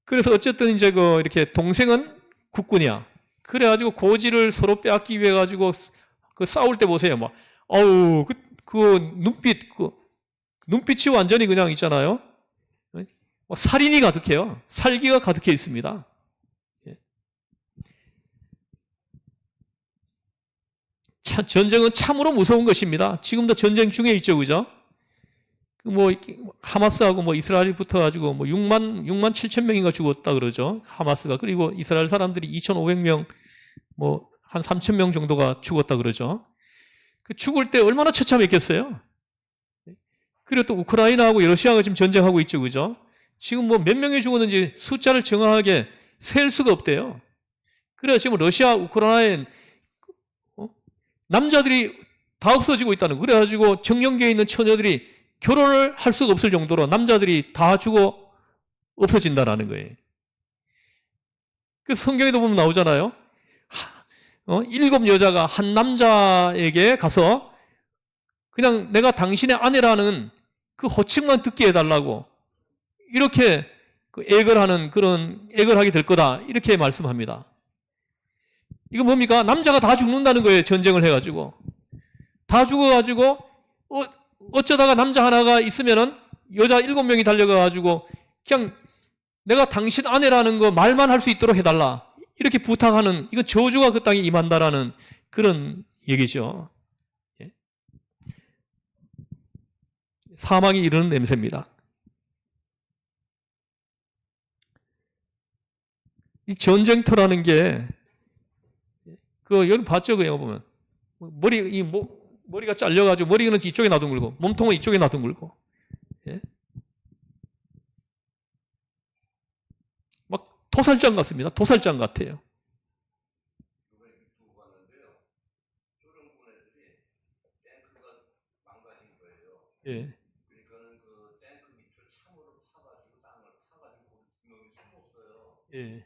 그래서 어쨌든 이제 이렇게 동생은 국군이야. 그래가지고 고지를 서로 빼앗기 위해 가지고 그 싸울 때 보세요. 막 어우 그 눈빛이 완전히 그냥 있잖아요. 살인이 가득해요. 살기가 가득해 있습니다. 전쟁은 참으로 무서운 것입니다. 지금도 전쟁 중에 있죠, 그죠? 뭐 하마스하고 뭐 이스라엘이 붙어가지고 뭐 6만 7천 명인가 죽었다 그러죠. 하마스가. 그리고 이스라엘 사람들이 2,500명 뭐 한 3천 명 정도가 죽었다 그러죠. 그 죽을 때 얼마나 처참했겠어요. 그리고 또 우크라이나하고 러시아가 지금 전쟁하고 있죠, 그죠? 지금 뭐 몇 명이 죽었는지 숫자를 정확하게 셀 수가 없대요. 그래서 지금 러시아, 우크라이나에 남자들이 다 없어지고 있다는 거. 그래가지고 정년기에 있는 처녀들이 결혼을 할 수가 없을 정도로 남자들이 다 죽어 없어진다는 거예요. 그 성경에도 보면 나오잖아요. 7 여자가 한 남자에게 가서 그냥 내가 당신의 아내라는 그 호칭만 듣게 해달라고 이렇게 애걸하는 그런 애걸하게 될 거다 이렇게 말씀합니다. 이거 뭡니까? 남자가 다 죽는다는 거예요. 전쟁을 해가지고 다 죽어가지고 어쩌다가 남자 하나가 있으면은 여자 7명이 달려가가지고 그냥 내가 당신 아내라는 거 말만 할 수 있도록 해달라 이렇게 부탁하는 이거 저주가 그 땅에 임한다라는 그런 얘기죠. 사망이 이르는 냄새입니다. 이 전쟁터라는 게 여러분 봤죠? 그 영화 보면 머리가 잘려가지고 머리는 이쪽에 놔둥글고 몸통은 이쪽에 놔둥글고 막 도살장 같습니다. 도살장 같아요. 예. 예.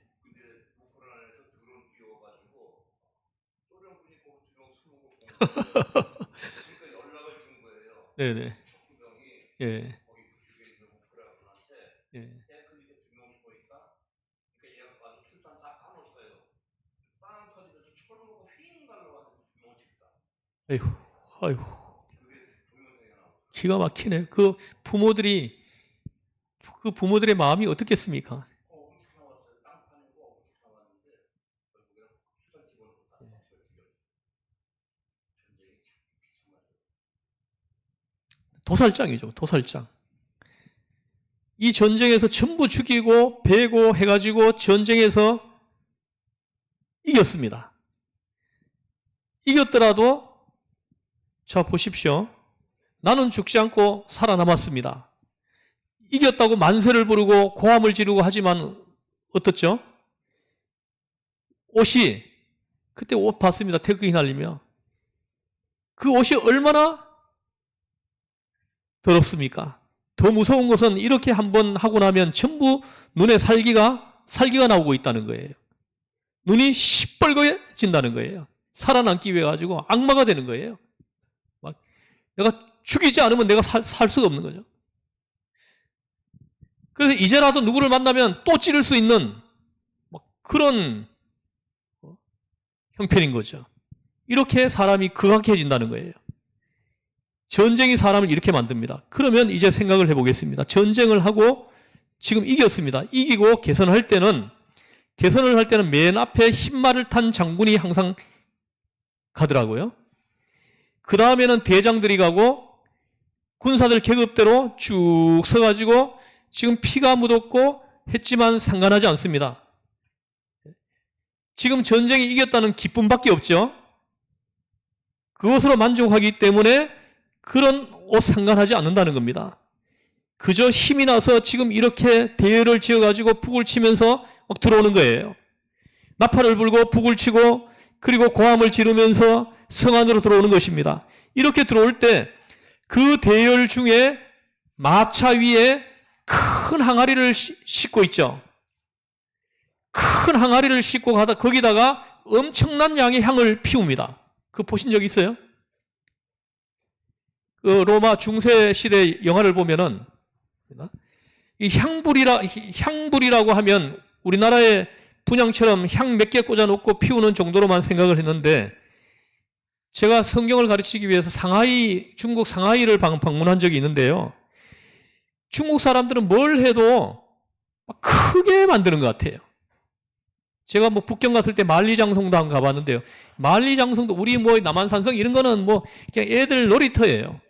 네네. 예. 예. 아이고, 아이고. 기가 막히네. 그 부모들의 마음이 어떻겠습니까? 도살장이죠, 도살장. 이 전쟁에서 전부 죽이고 베고 해가지고 전쟁에서 이겼습니다. 이겼더라도 자 보십시오. 나는 죽지 않고 살아남았습니다. 이겼다고 만세를 부르고 고함을 지르고 하지만 어떻죠? 옷이, 그때 옷 봤습니다. 태극기 휘날리며. 그 옷이 얼마나 더럽습니까? 더 무서운 것은 이렇게 한번 하고 나면 전부 눈에 살기가 나오고 있다는 거예요. 눈이 시뻘겋진다는 거예요. 살아남기 위해 가지고 악마가 되는 거예요. 막 내가 죽이지 않으면 내가 살 수가 없는 거죠. 그래서 이제라도 누구를 만나면 또 찌를 수 있는 그런 형편인 거죠. 이렇게 사람이 극악해진다는 거예요. 전쟁이 사람을 이렇게 만듭니다. 그러면 이제 생각을 해보겠습니다. 전쟁을 하고 지금 이겼습니다. 이기고 개선을 할 때는 맨 앞에 흰말을 탄 장군이 항상 가더라고요. 그 다음에는 대장들이 가고 군사들 계급대로 쭉 서가지고 지금 피가 묻었고 했지만 상관하지 않습니다. 지금 전쟁이 이겼다는 기쁨밖에 없죠. 그것으로 만족하기 때문에 그런 옷 상관하지 않는다는 겁니다. 그저 힘이 나서 지금 이렇게 대열을 지어가지고 북을 치면서 막 들어오는 거예요. 나팔을 불고 북을 치고 그리고 고함을 지르면서 성 안으로 들어오는 것입니다. 이렇게 들어올 때 그 대열 중에 마차 위에 큰 항아리를 싣고 있죠. 큰 항아리를 싣고 가다 거기다가 엄청난 양의 향을 피웁니다. 그거 보신 적 있어요? 그 로마 중세 시대 영화를 보면은 이 향불이라고 하면 우리나라의 분향처럼 향 몇 개 꽂아놓고 피우는 정도로만 생각을 했는데 제가 성경을 가르치기 위해서 중국 상하이를 방문한 적이 있는데요. 중국 사람들은 뭘 해도 크게 만드는 것 같아요. 제가 북경 갔을 때 만리장성도 한번 가봤는데요. 만리장성도 우리 남한산성 이런 거는 그냥 애들 놀이터예요.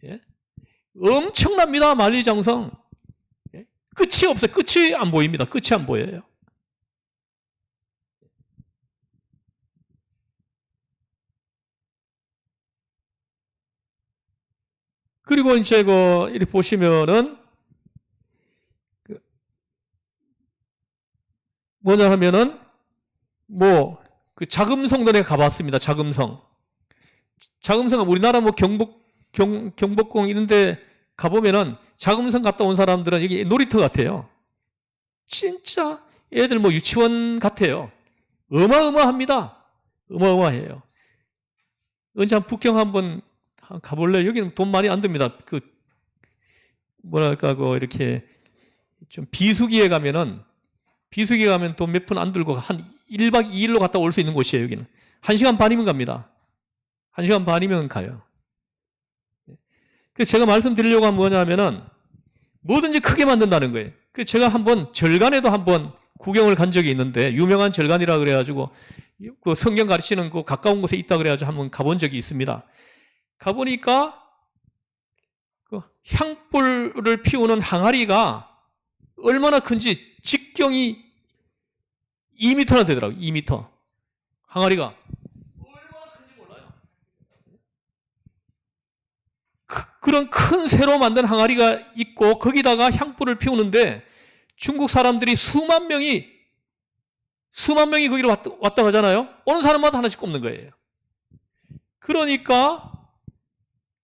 예? 엄청납니다. 만리장성. 예? 끝이 없어요. 끝이 안 보입니다. 끝이 안 보여요. 그리고 이제 이렇게 보시면은 뭐냐 하면은 그 자금성도 내가 가봤습니다. 자금성은 우리나라 경복궁 이런 데 가보면은 자금성 갔다 온 사람들은 여기 놀이터 같아요. 진짜 애들 유치원 같아요. 어마어마합니다. 어마어마해요. 언제 북경 한번 가볼래요? 여기는 돈 많이 안 듭니다. 이렇게 좀 비수기에 가면 돈 몇 푼 안 들고 한 1박 2일로 갔다 올 수 있는 곳이에요, 여기는. 1시간 반이면 갑니다. 1시간 반이면 가요. 그래서 제가 말씀드리려고 한 뭐냐면은 뭐든지 크게 만든다는 거예요. 그래서 제가 절간에도 한번 구경을 간 적이 있는데 유명한 절간이라 그래가지고 그 성경 가르치는 그 가까운 곳에 있다 그래가지고 한번 가본 적이 있습니다. 가보니까 그 향불을 피우는 항아리가 얼마나 큰지 직경이 2m나 되더라고요. 2m. 항아리가. 얼마나 큰지 몰라요. 그런 큰 새로 만든 항아리가 있고 거기다가 향불을 피우는데 중국 사람들이 수만 명이 거기로 왔다 가잖아요. 오는 사람마다 하나씩 꼽는 거예요. 그러니까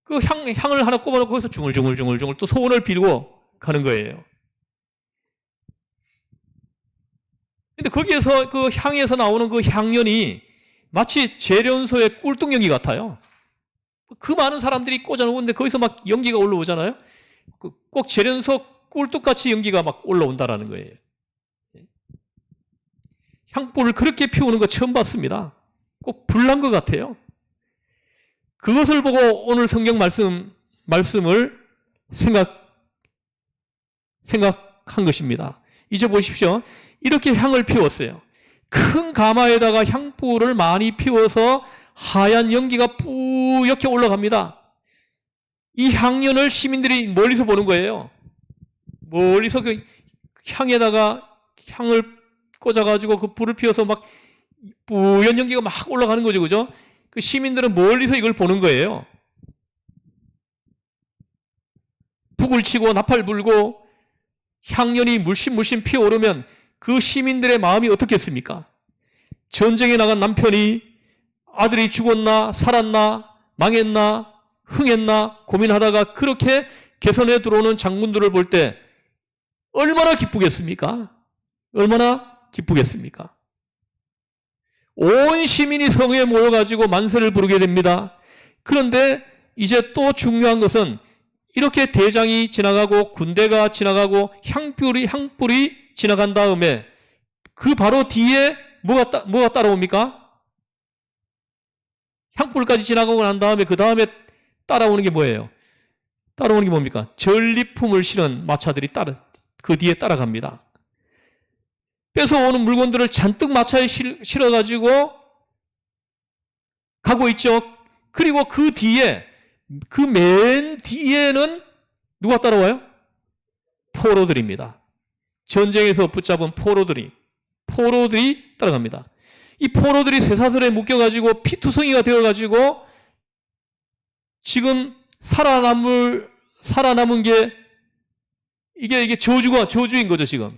그 향을 하나 꼽아놓고 거기서 중얼중얼 또 소원을 빌고 가는 거예요. 근데 거기에서 그 향에서 나오는 그 향연이 마치 재련소의 꿀뚝연기 같아요. 그 많은 사람들이 꽂아놓는데 거기서 막 연기가 올라오잖아요. 꼭 재련소 꿀뚝같이 연기가 막 올라온다라는 거예요. 향불을 그렇게 피우는 거 처음 봤습니다. 꼭 불난 것 같아요. 그것을 보고 오늘 성경 말씀을 생각한 것입니다. 이제 보십시오. 이렇게 향을 피웠어요. 큰 가마에다가 향불을 많이 피워서 하얀 연기가 뿌옇게 올라갑니다. 이 향연을 시민들이 멀리서 보는 거예요. 멀리서 그 향에다가 향을 꽂아가지고 그 불을 피워서 막 뿌연 연기가 막 올라가는 거죠. 그죠? 그 시민들은 멀리서 이걸 보는 거예요. 북을 치고 나팔 불고 향연이 물씬 피어오르면 그 시민들의 마음이 어떻겠습니까? 전쟁에 나간 남편이 아들이 죽었나 살았나 망했나 흥했나 고민하다가 그렇게 개선에 들어오는 장군들을 볼 때 얼마나 기쁘겠습니까? 얼마나 기쁘겠습니까? 온 시민이 성에 모여가지고 만세를 부르게 됩니다. 그런데 이제 또 중요한 것은 이렇게 대장이 지나가고 군대가 지나가고 향불이 지나간 다음에 그 바로 뒤에 뭐가 따라옵니까? 향불까지 지나가고 난 다음에 그 다음에 따라오는 게 뭐예요? 따라오는 게 뭡니까? 전리품을 실은 마차들이 그 뒤에 따라갑니다. 뺏어오는 물건들을 잔뜩 마차에 실어가지고 가고 있죠. 그리고 그 뒤에, 그 맨 뒤에는 누가 따라와요? 포로들입니다. 전쟁에서 붙잡은 포로들이 따라갑니다. 이 포로들이 쇠사슬에 묶여가지고 피투성이가 되어가지고 지금 살아남은 게 이게 저주인 거죠, 지금.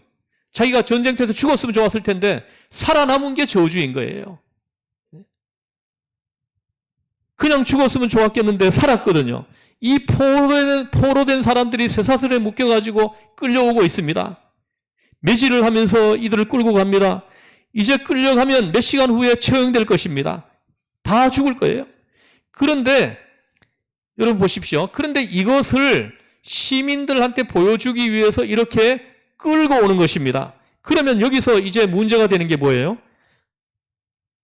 자기가 전쟁터에서 죽었으면 좋았을 텐데 살아남은 게 저주인 거예요. 그냥 죽었으면 좋았겠는데 살았거든요. 이 포로된 사람들이 쇠사슬에 묶여가지고 끌려오고 있습니다. 매질을 하면서 이들을 끌고 갑니다. 이제 끌려가면 몇 시간 후에 처형될 것입니다. 다 죽을 거예요. 그런데 여러분 보십시오. 그런데 이것을 시민들한테 보여주기 위해서 이렇게 끌고 오는 것입니다. 그러면 여기서 이제 문제가 되는 게 뭐예요?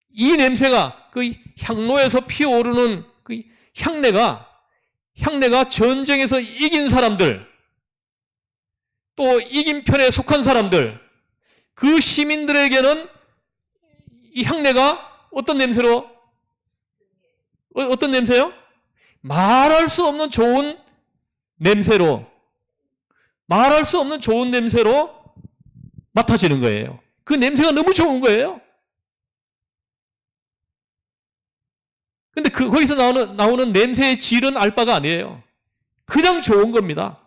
이 냄새가 그 향로에서 피어오르는 그 향내가 전쟁에서 이긴 사람들, 또 이긴 편에 속한 사람들, 그 시민들에게는 이 향내가 어떤 냄새요? 말할 수 없는 좋은 냄새로 맡아지는 거예요. 그 냄새가 너무 좋은 거예요. 근데 거기서 나오는 냄새의 질은 알 바가 아니에요. 그냥 좋은 겁니다.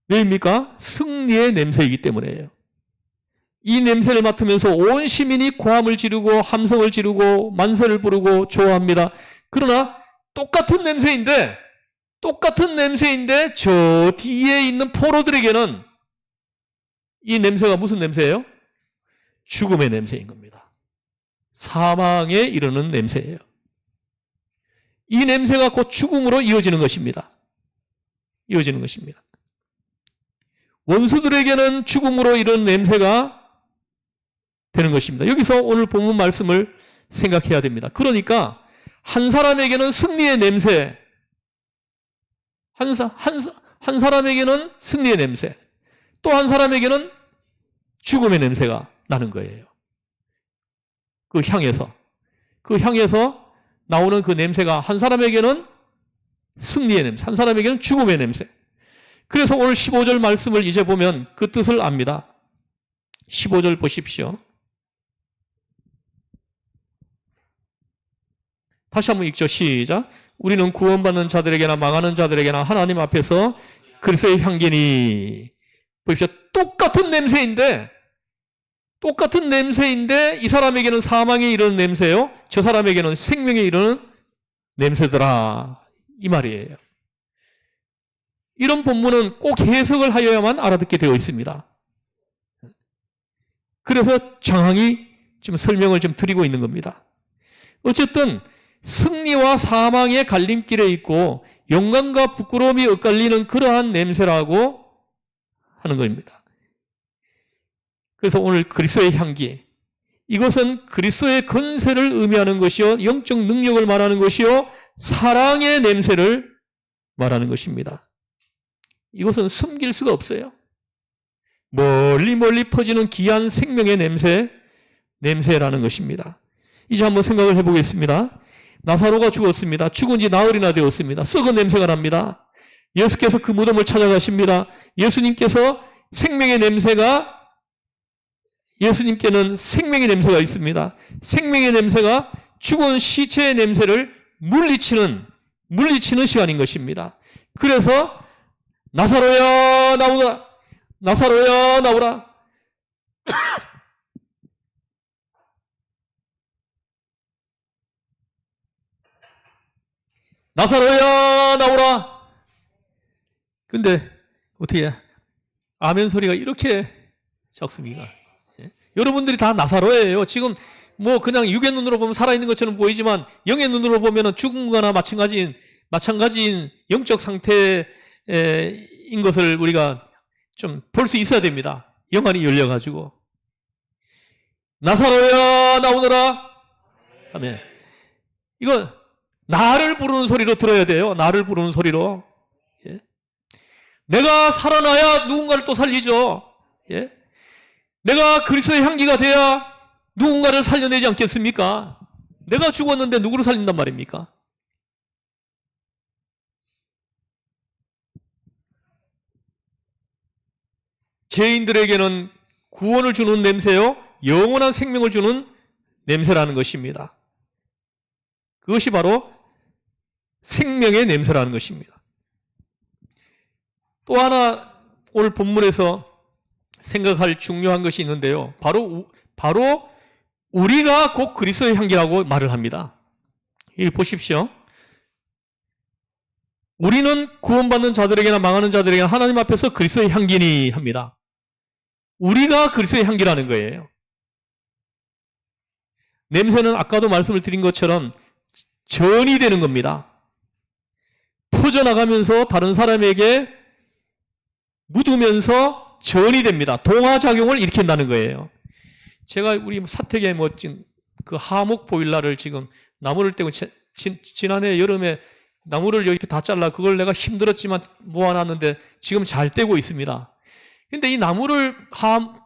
왜입니까? 승리의 냄새이기 때문이에요. 이 냄새를 맡으면서 온 시민이 고함을 지르고 함성을 지르고 만세를 부르고 좋아합니다. 그러나 똑같은 냄새인데 저 뒤에 있는 포로들에게는 이 냄새가 무슨 냄새예요? 죽음의 냄새인 겁니다. 사망에 이르는 냄새예요. 이 냄새가 곧 죽음으로 이어지는 것입니다. 원수들에게는 죽음으로 이르는 냄새가 되는 것입니다. 여기서 오늘 본문 말씀을 생각해야 됩니다. 그러니까 한 사람에게는 승리의 냄새, 한 사람에게는 승리의 냄새, 또 한 사람에게는 죽음의 냄새가 나는 거예요. 그 향에서 나오는 그 냄새가 한 사람에게는 승리의 냄새, 한 사람에게는 죽음의 냄새. 그래서 오늘 15절 말씀을 이제 보면 그 뜻을 압니다. 15절 보십시오. 다시 한번 읽죠. 시작. 우리는 구원받는 자들에게나 망하는 자들에게나 하나님 앞에서 그리스도의 향기니. 보십시오. 똑같은 냄새인데 이 사람에게는 사망에 이르는 냄새요. 저 사람에게는 생명에 이르는 냄새더라. 이 말이에요. 이런 본문은 꼭 해석을 하여야만 알아듣게 되어 있습니다. 그래서 정확히 지금 설명을 좀 드리고 있는 겁니다. 어쨌든 승리와 사망의 갈림길에 있고 영광과 부끄러움이 엇갈리는 그러한 냄새라고 하는 겁니다. 그래서 오늘 그리스도의 향기, 이것은 그리스도의 건세를 의미하는 것이요, 영적 능력을 말하는 것이요, 사랑의 냄새를 말하는 것입니다. 이것은 숨길 수가 없어요. 멀리 퍼지는 귀한 생명의 냄새라는 것입니다. 이제 한번 생각을 해보겠습니다. 나사로가 죽었습니다. 죽은 지 나흘이나 되었습니다. 썩은 냄새가 납니다. 예수께서 그 무덤을 찾아가십니다. 예수님께는 생명의 냄새가 있습니다. 생명의 냄새가 죽은 시체의 냄새를 물리치는 시간인 것입니다. 그래서 나사로야 나오라. 나사로야 나오라. 나사로야 나오라. 근데 어떻게 아멘 소리가 이렇게 적습니까? 예? 여러분들이 다 나사로예요. 지금 뭐 그냥 육의 눈으로 보면 살아있는 것처럼 보이지만 영의 눈으로 보면 죽은 거나 마찬가지인 영적 상태인 것을 우리가 좀 볼 수 있어야 됩니다. 영안이 열려가지고. 나사로야 나오너라. 아멘. 이거 나를 부르는 소리로 들어야 돼요. 나를 부르는 소리로. 예? 내가 살아나야 누군가를 또 살리죠. 예? 내가 그리스도의 향기가 돼야 누군가를 살려내지 않겠습니까? 내가 죽었는데 누구를 살린단 말입니까? 죄인들에게는 구원을 주는 냄새요, 영원한 생명을 주는 냄새라는 것입니다. 그것이 바로 생명의 냄새라는 것입니다. 또 하나 오늘 본문에서 생각할 중요한 것이 있는데요. 바로 우리가 곧 그리스도의 향기라고 말을 합니다. 여기 보십시오. 우리는 구원받는 자들에게나 망하는 자들에게나 하나님 앞에서 그리스도의 향기니 합니다. 우리가 그리스도의 향기라는 거예요. 냄새는 아까도 말씀을 드린 것처럼 전이 되는 겁니다. 퍼져나가면서 다른 사람에게 묻으면서 전이 됩니다. 동화작용을 일으킨다는 거예요. 제가 우리 사택에 멋진 그 하목 보일러를 지금 나무를 떼고 지난해 여름에 나무를 이렇게 다 잘라 그걸 내가 힘들었지만 모아놨는데 지금 잘 떼고 있습니다. 근데 이 나무를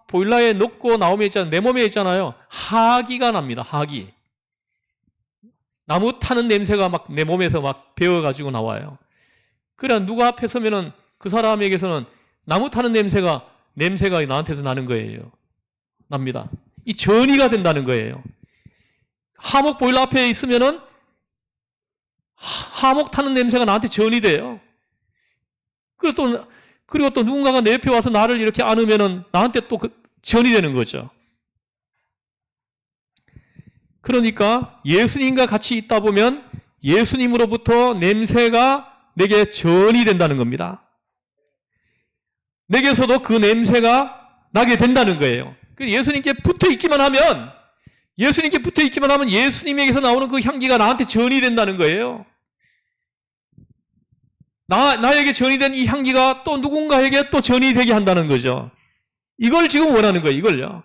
보일러에 넣고 나오면 있잖아요. 내 몸에 있잖아요. 하기가 납니다. 하기. 나무 타는 냄새가 막 내 몸에서 막 배어가지고 나와요. 그래 누가 앞에 서면은 그 사람에게서는 나무 타는 냄새가 나한테서 나는 거예요. 납니다. 이 전이가 된다는 거예요. 하목 보일러 앞에 있으면은 하목 타는 냄새가 나한테 전이 돼요. 그리고 또 누군가가 내 옆에 와서 나를 이렇게 안으면은 나한테 또 전이 되는 거죠. 그러니까 예수님과 같이 있다 보면 예수님으로부터 냄새가 내게 전이 된다는 겁니다. 내게서도 그 냄새가 나게 된다는 거예요. 예수님께 붙어 있기만 하면 예수님에게서 나오는 그 향기가 나한테 전이 된다는 거예요. 나에게 전이 된 이 향기가 또 누군가에게 또 전이 되게 한다는 거죠. 이걸 지금 원하는 거예요. 이걸요.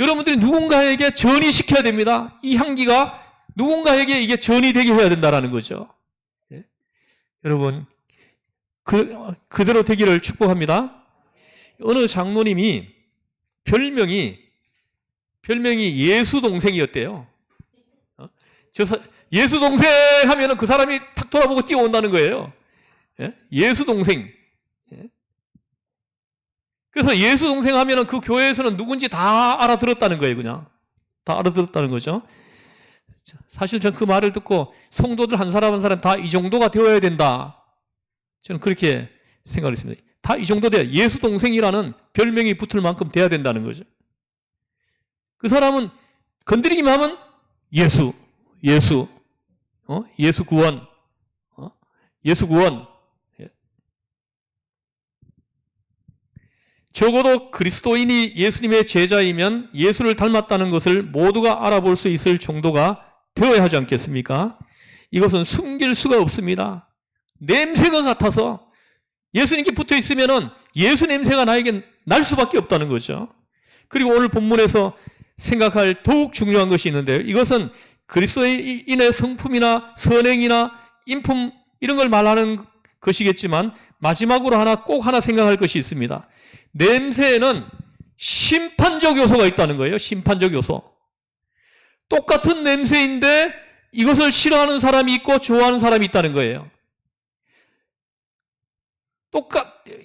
여러분들이 누군가에게 전이 시켜야 됩니다. 이 향기가 누군가에게 이게 전이 되게 해야 된다는 거죠. 예? 여러분, 그대로 되기를 축복합니다. 어느 장로님이 별명이 예수 동생이었대요. 예수 동생 하면은 그 사람이 탁 돌아보고 뛰어온다는 거예요. 예? 예수 동생. 예? 그래서 예수 동생 하면은 그 교회에서는 누군지 다 알아들었다는 거예요, 그냥. 다 알아들었다는 거죠. 사실 전 그 말을 듣고 성도들 한 사람 한 사람 다 이 정도가 되어야 된다. 저는 그렇게 생각을 했습니다. 다 이 정도 돼야 예수 동생이라는 별명이 붙을 만큼 돼야 된다는 거죠. 그 사람은 건드리기만 하면 예수 구원, 예수 구원. 적어도 그리스도인이 예수님의 제자이면 예수를 닮았다는 것을 모두가 알아볼 수 있을 정도가 되어야 하지 않겠습니까? 이것은 숨길 수가 없습니다. 냄새가 같아서 예수님께 붙어 있으면 예수 냄새가 나에게 날 수밖에 없다는 거죠. 그리고 오늘 본문에서 생각할 더욱 중요한 것이 있는데요. 이것은 그리스도인의 성품이나 선행이나 인품 이런 걸 말하는 것이겠지만 마지막으로 꼭 하나 생각할 것이 있습니다. 냄새에는 심판적 요소가 있다는 거예요. 심판적 요소. 똑같은 냄새인데 이것을 싫어하는 사람이 있고 좋아하는 사람이 있다는 거예요.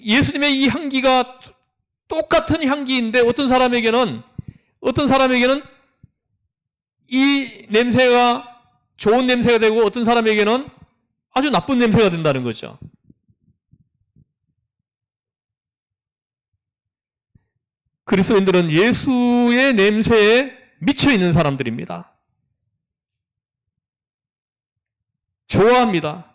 예수님의 이 향기가 똑같은 향기인데 어떤 사람에게는 이 냄새가 좋은 냄새가 되고 어떤 사람에게는 아주 나쁜 냄새가 된다는 거죠. 그리스도인들은 예수의 냄새에 미쳐 있는 사람들입니다. 좋아합니다.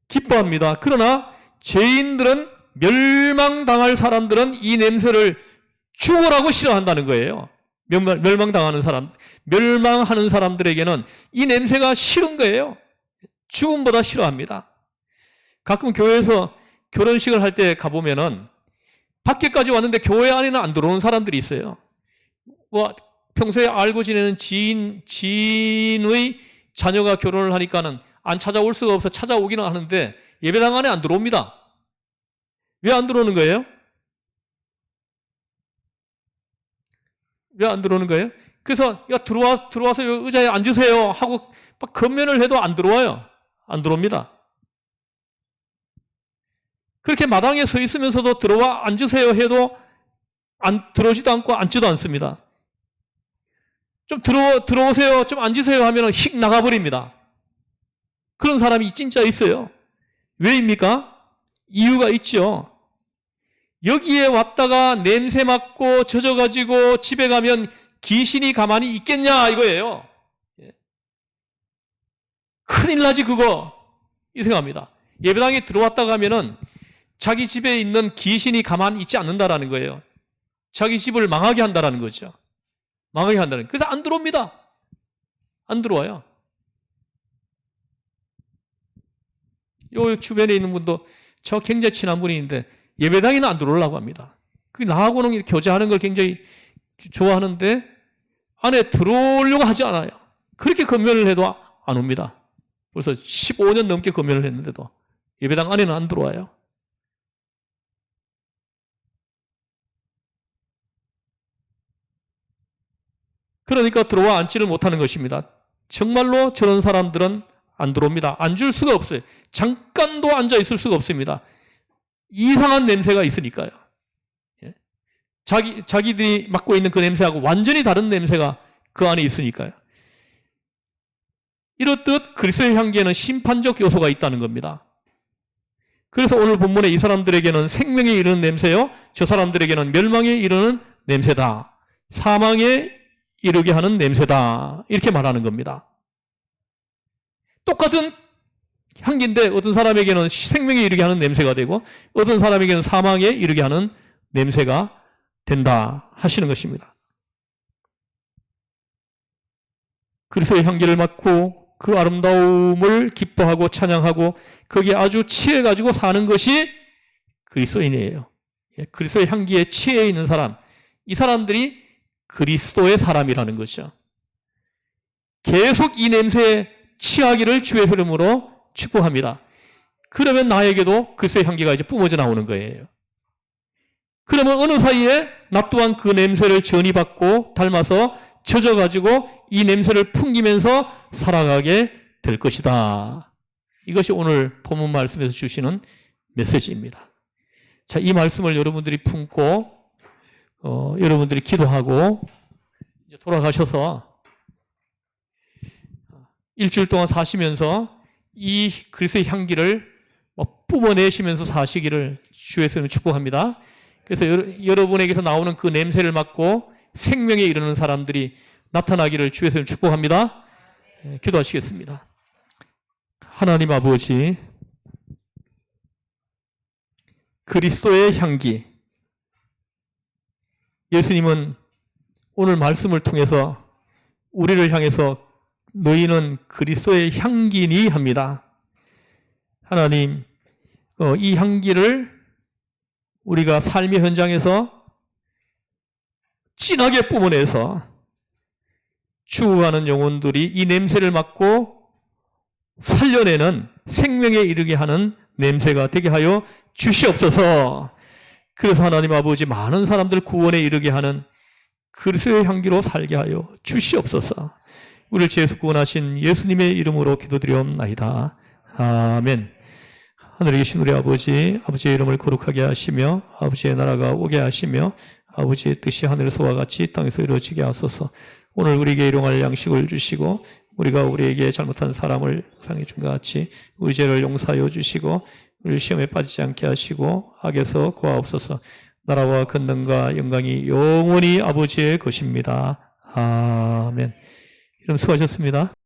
기뻐합니다. 그러나 죄인들은, 멸망당할 사람들은 이 냄새를 죽으라고 싫어한다는 거예요. 멸망당하는 사람, 멸망하는 사람들에게는 이 냄새가 싫은 거예요. 죽음보다 싫어합니다. 가끔 교회에서 결혼식을 할 때 가보면은 밖에까지 왔는데 교회 안에는 안 들어오는 사람들이 있어요. 뭐 평소에 알고 지내는 지인의 자녀가 결혼을 하니까는 안 찾아올 수가 없어 찾아오기는 하는데 예배당 안에 안 들어옵니다. 왜 안 들어오는 거예요? 왜 안 들어오는 거예요? 그래서 야 들어와서 의자에 앉으세요 하고 막 건면을 해도 안 들어와요. 안 들어옵니다. 그렇게 마당에 서 있으면서도 들어와 앉으세요 해도 들어오지도 않고 앉지도 않습니다. 좀 들어오세요, 좀 앉으세요 하면 휙 나가버립니다. 그런 사람이 진짜 있어요. 왜입니까? 이유가 있죠. 여기에 왔다가 냄새 맡고 젖어가지고 집에 가면 귀신이 가만히 있겠냐 이거예요. 큰일 나지 그거 이 생각합니다. 예배당에 들어왔다가 하면은 자기 집에 있는 귀신이 가만히 있지 않는다라는 거예요. 자기 집을 망하게 한다라는 거죠. 망하게 한다는. 그래서 안 들어옵니다. 안 들어와요. 요 주변에 있는 분도 저 굉장히 친한 분이 있는데 예배당에는 안 들어오려고 합니다. 그 나하고는 이렇게 교제하는 걸 굉장히 좋아하는데 안에 들어오려고 하지 않아요. 그렇게 건면을 해도 안 옵니다. 벌써 15년 넘게 건면을 했는데도 예배당 안에는 안 들어와요. 그러니까 들어와 앉지를 못하는 것입니다. 정말로 저런 사람들은 안 들어옵니다. 앉을 수가 없어요. 잠깐도 앉아 있을 수가 없습니다. 이상한 냄새가 있으니까요. 자기들이 맡고 있는 그 냄새하고 완전히 다른 냄새가 그 안에 있으니까요. 이렇듯 그리스도의 향기에는 심판적 요소가 있다는 겁니다. 그래서 오늘 본문에 이 사람들에게는 생명에 이르는 냄새요, 저 사람들에게는 멸망에 이르는 냄새다. 사망에 이르게 하는 냄새다. 이렇게 말하는 겁니다. 똑같은 향기인데 어떤 사람에게는 생명에 이르게 하는 냄새가 되고 어떤 사람에게는 사망에 이르게 하는 냄새가 된다 하시는 것입니다. 그리스도의 향기를 맡고 그 아름다움을 기뻐하고 찬양하고 거기에 아주 취해가지고 사는 것이 그리스도인이에요. 그리스도의 향기에 취해 있는 사람, 이 사람들이 그리스도의 사람이라는 것이죠. 계속 이 냄새에 취하기를 주의 이름으로 축복합니다. 그러면 나에게도 그리스도의 향기가 이제 뿜어져 나오는 거예요. 그러면 어느 사이에 나 또한 그 냄새를 전이받고 닮아서 젖어가지고 이 냄새를 풍기면서 살아가게 될 것이다. 이것이 오늘 본문 말씀에서 주시는 메시지입니다. 자, 이 말씀을 여러분들이 품고 여러분들이 기도하고 이제 돌아가셔서 일주일 동안 사시면서 이 그리스도의 향기를 뿜어내시면서 사시기를 주의 이름으로 축복합니다. 그래서 여러분에게서 나오는 그 냄새를 맡고 생명에 이르는 사람들이 나타나기를 주의 이름으로 축복합니다. 기도하시겠습니다. 하나님 아버지, 그리스도의 향기, 예수님은 오늘 말씀을 통해서 우리를 향해서 너희는 그리스도의 향기니 합니다. 하나님, 이 향기를 우리가 삶의 현장에서 진하게 뿜어내서 죽어가는 영혼들이 이 냄새를 맡고 살려내는 생명에 이르게 하는 냄새가 되게 하여 주시옵소서. 그래서 하나님 아버지, 많은 사람들 구원에 이르게 하는 그리스도의 향기로 살게 하여 주시옵소서. 우리를 죄에서 구원하신 예수님의 이름으로 기도드리옵나이다. 아멘. 하늘에 계신 우리 아버지, 아버지의 이름을 거룩하게 하시며 아버지의 나라가 오게 하시며 아버지의 뜻이 하늘에서와 같이 땅에서 이루어지게 하소서. 오늘 우리에게 일용할 양식을 주시고 우리가 우리에게 잘못한 사람을 상해 준 것 같이 우리 죄를 용서하여 주시고 우리 시험에 빠지지 않게 하시고 악에서 구하옵소서. 나라와 권능과 영광이 영원히 아버지의 것입니다. 아멘. 여러분 수고하셨습니다.